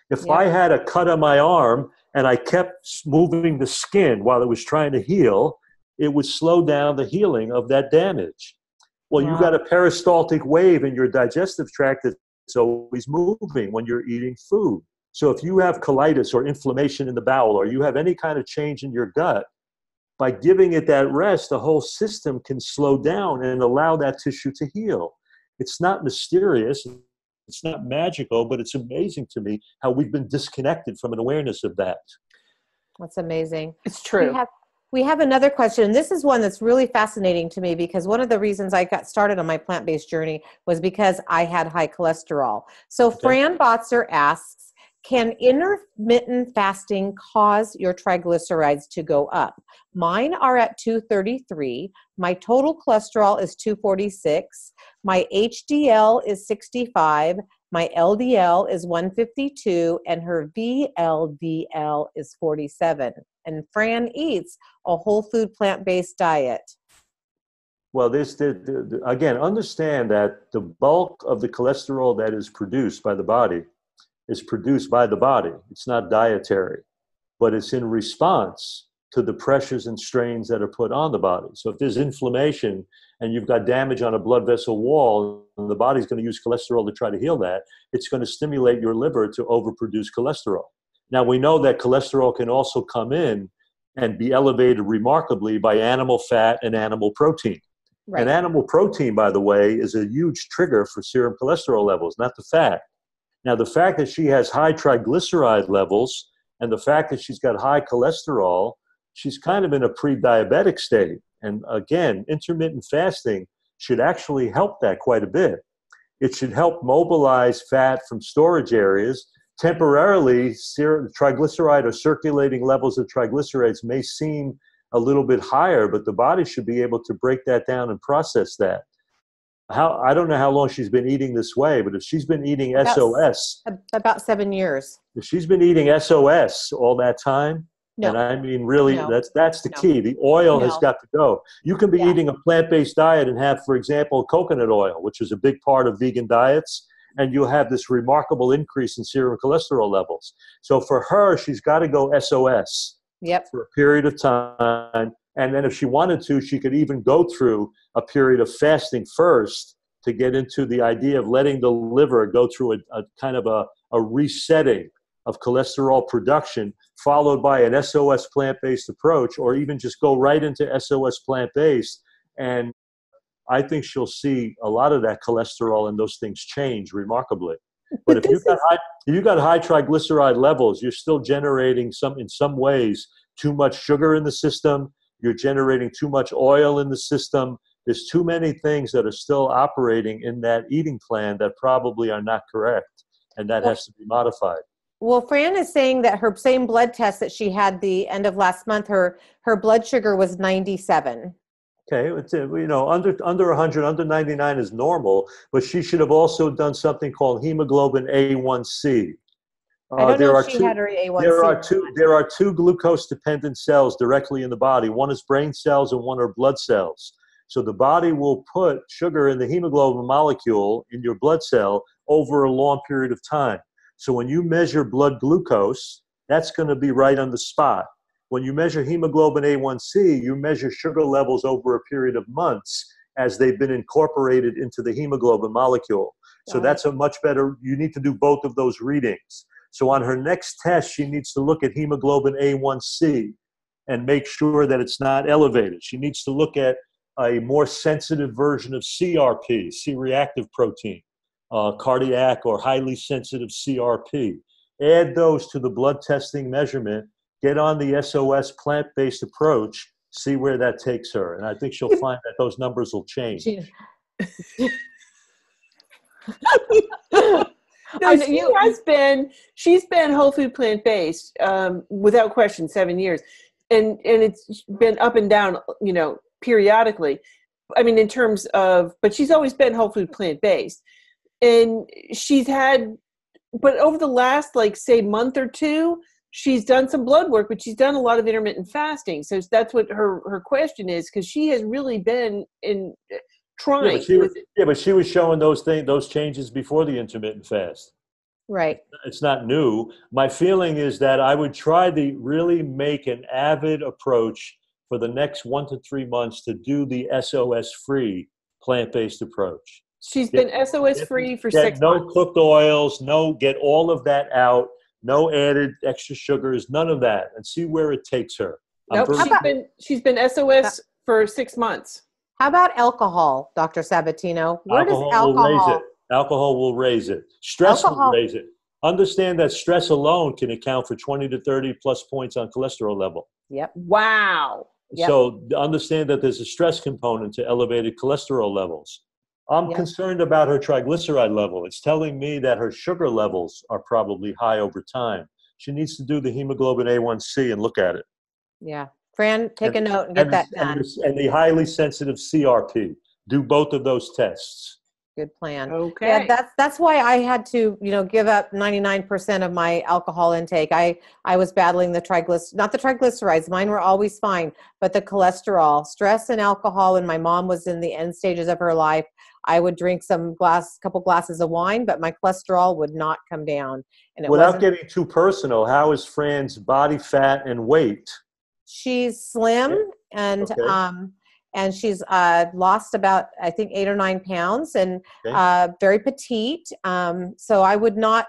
If I had a cut on my arm and I kept moving the skin while it was trying to heal, it would slow down the healing of that damage. Well, you got a peristaltic wave in your digestive tract that's always moving when you're eating food. So if you have colitis or inflammation in the bowel, or you have any kind of change in your gut, by giving it that rest, the whole system can slow down and allow that tissue to heal. It's not mysterious, it's not magical, but it's amazing to me how we've been disconnected from an awareness of that. That's amazing. It's true. We have another question. This is one that's really fascinating to me, because one of the reasons I got started on my plant-based journey was because I had high cholesterol. So Fran Batzer asks, can intermittent fasting cause your triglycerides to go up? Mine are at 233. My total cholesterol is 246. My HDL is 65. My LDL is 152, and her VLDL is 47. And Fran eats a whole food plant-based diet. Well, again, understand that the bulk of the cholesterol that is produced by the body is produced by the body. It's not dietary, but it's in response to the pressures and strains that are put on the body. So if there's inflammation and you've got damage on a blood vessel wall, and the body's going to use cholesterol to try to heal that, it's going to stimulate your liver to overproduce cholesterol. Now, we know that cholesterol can also come in and be elevated remarkably by animal fat and animal protein. Right. And animal protein, by the way, is a huge trigger for serum cholesterol levels, not the fat. Now, the fact that she has high triglyceride levels and the fact that she's got high cholesterol, she's kind of in a pre-diabetic state. And again, intermittent fasting should actually help that quite a bit. It should help mobilize fat from storage areas. Temporarily, triglyceride or circulating levels of triglycerides may seem a little bit higher, but the body should be able to break that down and process that. I don't know how long she's been eating this way, but if she's been eating SOS. About 7 years. If she's been eating SOS all that time, and I mean really, that's the key. The oil has got to go. You can be eating a plant-based diet and have, for example, coconut oil, which is a big part of vegan diets, and you'll have this remarkable increase in serum cholesterol levels. So for her, she's got to go SOS for a period of time. And then if she wanted to, she could even go through a period of fasting first to get into the idea of letting the liver go through a kind of a resetting of cholesterol production, followed by an SOS plant-based approach, or even just go right into SOS plant-based. And I think she'll see a lot of that cholesterol and those things change remarkably. But if you got high triglyceride levels, you're still generating in some ways too much sugar in the system. You're generating too much oil in the system. There's too many things that are still operating in that eating plan that probably are not correct, and that has to be modified. Well, Fran is saying that her same blood test that she had the end of last month, her blood sugar was 97. Okay, it's, under 100, under 99 is normal, but she should have also done something called hemoglobin A1C. I don't know There if are she two. had her A1C. There are two glucose-dependent cells directly in the body. One is brain cells, and one are blood cells. So the body will put sugar in the hemoglobin molecule in your blood cell over a long period of time. So when you measure blood glucose, that's going to be right on the spot. When you measure hemoglobin A1C, you measure sugar levels over a period of months as they've been incorporated into the hemoglobin molecule. So that's a much better, you need to do both of those readings. So on her next test, she needs to look at hemoglobin A1C and make sure that it's not elevated. She needs to look at a more sensitive version of CRP, C-reactive protein, cardiac or highly sensitive CRP. Add those to the blood testing measurement, get on the SOS plant-based approach, see where that takes her. And I think she'll find that those numbers will change. She's been whole food plant-based, without question, 7 years. And it's been up and down, periodically. I mean, in terms of, but she's always been whole food plant-based. And but over the last, say, month or two, she's done some blood work, but she's done a lot of intermittent fasting. So that's what her question is, because she has really been trying. But she was showing those changes before the intermittent fast. Right. It's not new. My feeling is that I would try to really make an avid approach for the next 1 to 3 months to do the SOS-free plant-based approach. She's been SOS-free for 6 months. No cooked oils, get all of that out, no added extra sugars, none of that, and see where it takes her. Nope, she's been SOS for 6 months. How about alcohol, Dr. Sabatino? Where does alcohol? Alcohol will raise it. Stress will raise it. Understand that stress alone can account for 20 to 30 plus points on cholesterol level. Yep. Wow. Yep. So understand that there's a stress component to elevated cholesterol levels. I'm concerned about her triglyceride level. It's telling me that her sugar levels are probably high over time. She needs to do the hemoglobin A1C and look at it. Yeah. Fran, take a note and get that done. And the highly sensitive CRP. Do both of those tests. Good plan. Okay. Yeah, that's why I had to, give up 99% of my alcohol intake. I was battling not the triglycerides. Mine were always fine, but the cholesterol, stress and alcohol. And my mom was in the end stages of her life. I would drink couple glasses of wine, but my cholesterol would not come down. And without getting too personal, how is Fran's body fat and weight? She's slim and she's lost about, I think, 8 or 9 pounds and very petite. So I would not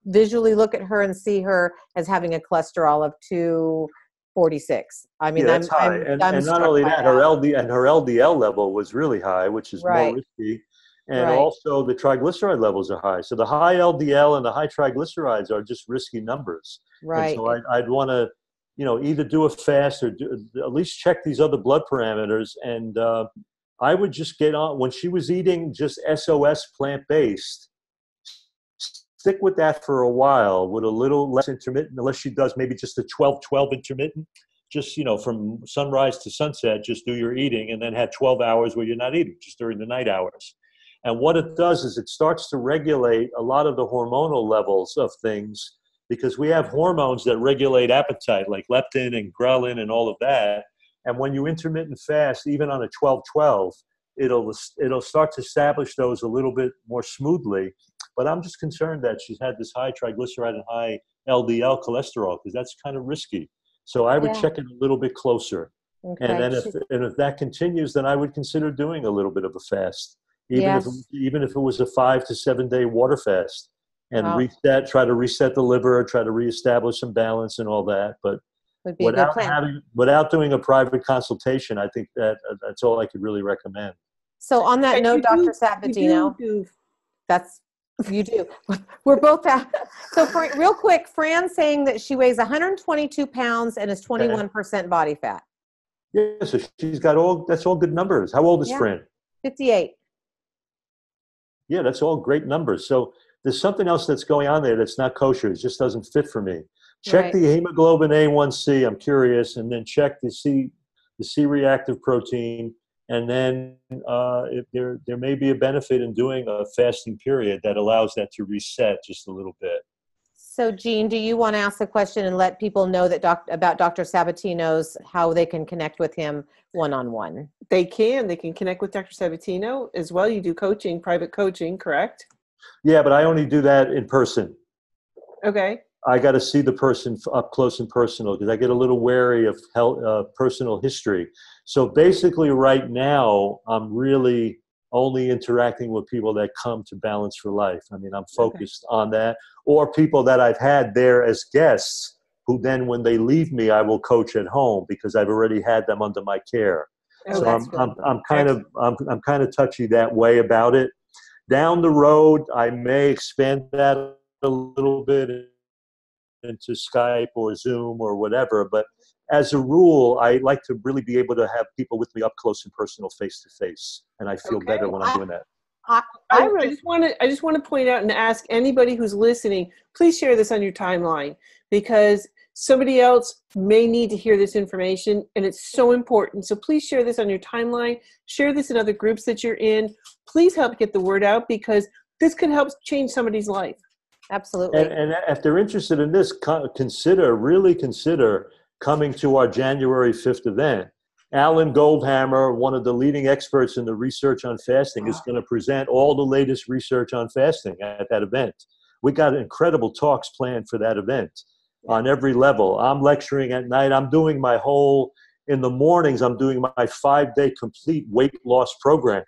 visually look at her and see her as having a cholesterol of 246. I mean, that's high. And not only that, her LDL level was really high, which is more risky. And also the triglyceride levels are high. So the high LDL and the high triglycerides are just risky numbers. Right. And so I'd want to, either do a fast or at least check these other blood parameters. And I would just get on, when she was eating just SOS plant-based, stick with that for a while with a little less intermittent, unless she does maybe just a 12-12 intermittent, just, from sunrise to sunset, just do your eating and then have 12 hours where you're not eating, just during the night hours. And what it does is it starts to regulate a lot of the hormonal levels of things, because we have hormones that regulate appetite, like leptin and ghrelin and all of that. And when you intermittent fast, even on a 12-12, it'll start to establish those a little bit more smoothly. But I'm just concerned that she's had this high triglyceride and high LDL cholesterol, because that's kind of risky. So I would check it a little bit closer. Okay. And then if that continues, then I would consider doing a little bit of a fast, even if it was a 5 to 7 day water fast. And try to reset the liver, try to reestablish some balance and all that. But without doing a private consultation, I think that's all I could really recommend. So on that note, Dr. Sabatino, you do. We're both so real quick, Fran's saying that she weighs 122 pounds and is 21% body fat. Yeah, so she's got that's all good numbers. How old is Fran? 58. Yeah, that's all great numbers. So there's something else that's going on there that's not kosher. It just doesn't fit for me. Check Right. the hemoglobin A1C. I'm curious, and then check the C-reactive protein, and then if there may be a benefit in doing a fasting period that allows that to reset just a little bit. So, Jean, do you want to ask the question and let people know that about Dr. Sabatino's, how they can connect with him one-on-one? They can connect with Dr. Sabatino as well. You do coaching, private coaching, correct? Yeah, but I only do that in person. Okay. I got to see the person up close and personal because I get a little wary of personal history. So basically right now, I'm really only interacting with people that come to Balance for Life. I mean, I'm focused on that, or people that I've had there as guests who then when they leave me, I will coach at home because I've already had them under my care. Oh, So that's I'm kind of touchy that way about it. Down the road, I may expand that a little bit into Skype or Zoom or whatever. But as a rule, I like to really be able to have people with me up close and personal, face to face. And I feel better when I'm doing that. I just want to point out and ask anybody who's listening, please share this on your timeline because somebody else may need to hear this information and it's so important. So please share this on your timeline, share this in other groups that you're in. Please help get the word out because this could help change somebody's life. Absolutely. And if they're interested in this, really consider coming to our January 5th event. Alan Goldhammer, one of the leading experts in the research on fasting, is going to present all the latest research on fasting at that event. We got incredible talks planned for that event on every level. I'm lecturing at night. In the mornings, I'm doing my 5-day complete weight loss program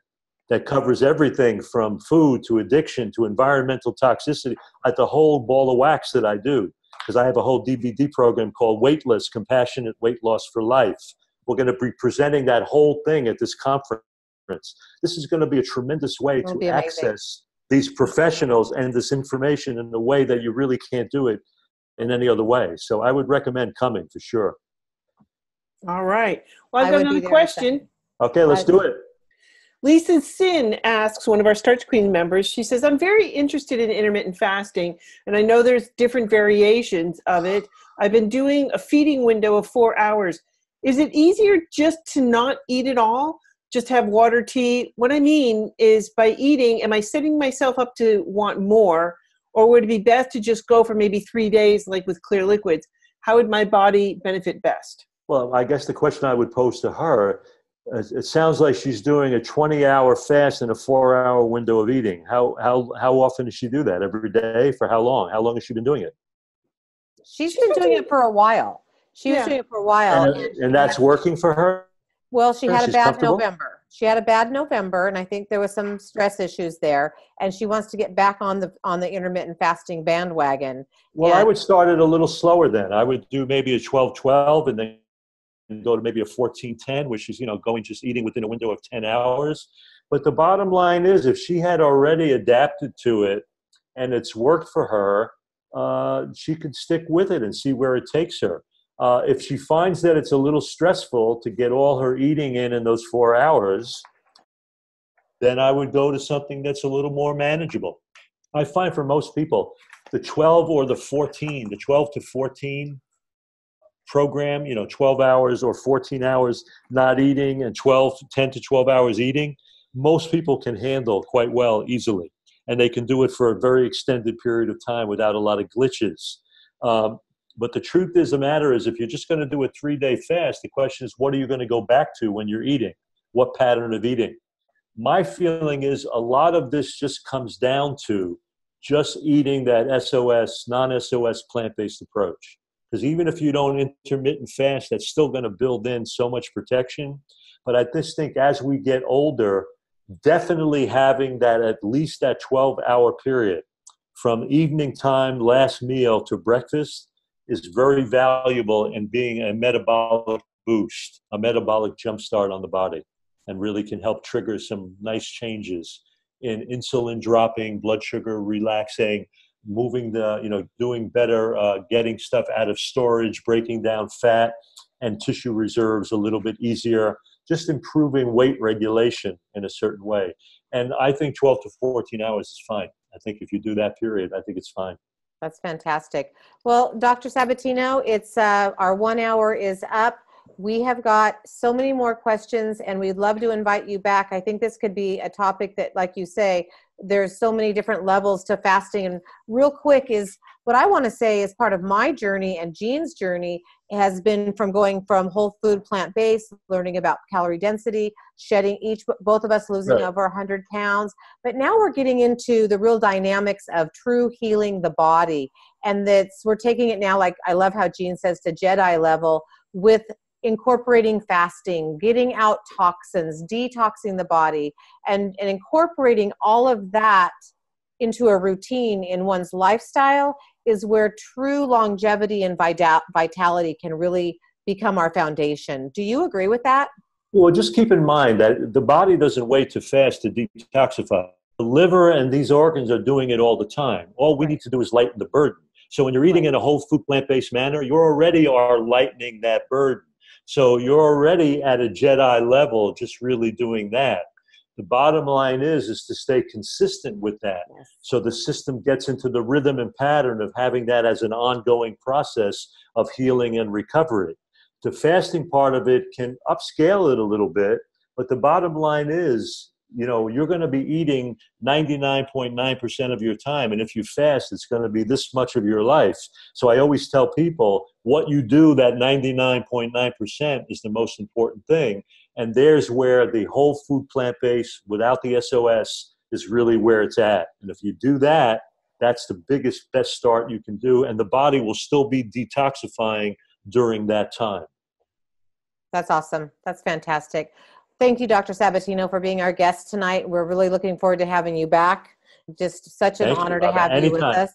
that covers everything from food to addiction to environmental toxicity, at the whole ball of wax that I do, because I have a whole DVD program called Weightless, Compassionate Weight Loss for Life. We're going to be presenting that whole thing at this conference. This is going to be a tremendous way to access these professionals and this information in a way that you really can't do it in any other way. So I would recommend coming for sure. All right. Well, I've got another question. Okay, let's do it. Lisa Sin asks, one of our Starch Queen members, she says, I'm very interested in intermittent fasting, and I know there's different variations of it. I've been doing a feeding window of 4 hours. Is it easier just to not eat at all? Just have water, tea? What I mean is by eating, am I setting myself up to want more? Or would it be best to just go for maybe 3 days, like with clear liquids? How would my body benefit best? Well, I guess the question I would pose to her, it sounds like she's doing a 20-hour fast in a 4-hour window of eating. How often does she do that? Every day? For how long? How long has she been doing it? She's been doing it for a while. She was doing it for a while. And that's working for her? Well, she had a bad November. She had a bad November, and I think there was some stress issues there. And she wants to get back on the intermittent fasting bandwagon. Well, I would start it a little slower then. I would do maybe a 12-12 and then go to maybe a 14-10, which is, just eating within a window of 10 hours. But the bottom line is, if she had already adapted to it and it's worked for her, she could stick with it and see where it takes her. If she finds that it's a little stressful to get all her eating in those 4 hours, then I would go to something that's a little more manageable. I find for most people, the 12 or the 14, the 12 to 14 program, 12 hours or 14 hours not eating and 10 to 12 hours eating, most people can handle quite well easily. And they can do it for a very extended period of time without a lot of glitches. But the truth is, the matter is, if you're just going to do a 3-day fast, the question is, what are you going to go back to when you're eating? What pattern of eating? My feeling is a lot of this just comes down to just eating that SOS, non-SOS plant-based approach. Because even if you don't intermittent fast, that's still going to build in so much protection. But I just think as we get older, definitely having that at least that 12-hour period from evening time, last meal to breakfast is very valuable in being a metabolic boost, a metabolic jumpstart on the body, and really can help trigger some nice changes in insulin dropping, blood sugar relaxing, moving doing better, getting stuff out of storage, breaking down fat and tissue reserves a little bit easier, just improving weight regulation in a certain way. And I think 12 to 14 hours is fine. I think if you do that period, I think it's fine. That's fantastic. Well, Dr. Sabatino, it's our 1 hour is up. We have got so many more questions, and we'd love to invite you back. I think this could be a topic that, like you say, there's so many different levels to fasting. And real quick is what I want to say is part of my journey and Jean's journey has been from going from whole food, plant-based, learning about calorie density, shedding both of us losing over 100 pounds. But now we're getting into the real dynamics of true healing the body. And we're taking it now, like I love how Jean says, to Jedi level with incorporating fasting, getting out toxins, detoxing the body, and incorporating all of that into a routine in one's lifestyle is where true longevity and vitality can really become our foundation. Do you agree with that? Well, just keep in mind that the body doesn't wait to fast to detoxify. The liver and these organs are doing it all the time. All we need to do is lighten the burden. So when you're eating in a whole food plant-based manner, you already are lightening that burden. So you're already at a Jedi level, just really doing that. The bottom line is to stay consistent with that. Yes. So the system gets into the rhythm and pattern of having that as an ongoing process of healing and recovery. The fasting part of it can upscale it a little bit, but the bottom line is, you know, you're going to be eating 99.9% of your time. And if you fast, it's going to be this much of your life. So I always tell people what you do, that 99.9% is the most important thing. And there's where the whole food plant-based without the SOS is really where it's at. And if you do that, that's the biggest, best start you can do. And the body will still be detoxifying during that time. That's awesome. That's fantastic. Thank you, Dr. Sabatino, for being our guest tonight. We're really looking forward to having you back. Just such an honor to have you with us.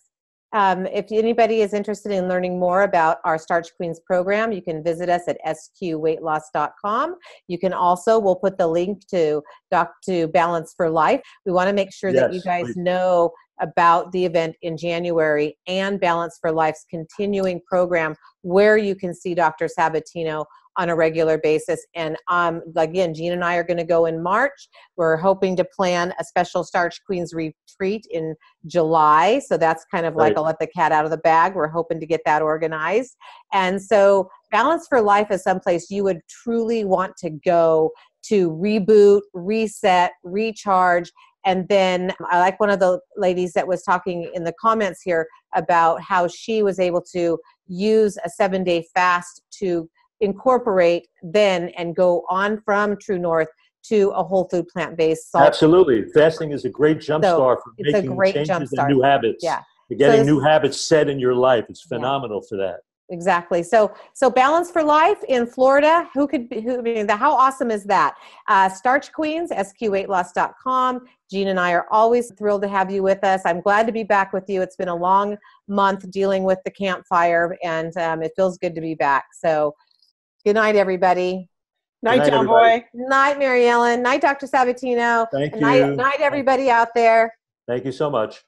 If anybody is interested in learning more about our Starch Queens program, you can visit us at sqweightloss.com. You can also, we'll put the link to Balance for Life. We want to make sure that you guys know about the event in January and Balance for Life's continuing program where you can see Dr. Sabatino on a regular basis. And again, Jean and I are going to go in March. We're hoping to plan a special Starch Queens retreat in July. So that's kind of like, I'll let the cat out of the bag. We're hoping to get that organized. And so Balance for Life is someplace you would truly want to go to reboot, reset, recharge. And then I like one of the ladies that was talking in the comments here about how she was able to use a 7-day fast to incorporate then and go on from True North to a whole food plant-based salt. Absolutely. Fasting is a great jump start for making changes and new habits. Yeah. You're getting new habits set in your life. It's phenomenal for that. Exactly. So Balance for Life in Florida, how awesome is that? Starch Queens, sqweightloss.com. Jean and I are always thrilled to have you with us. I'm glad to be back with you. It's been a long month dealing with the campfire, and it feels good to be back. So good night, everybody. Night, John Boy. Night, Mary Ellen. Night, Dr. Sabatino. Thank you. Night, everybody out there. Thank you so much.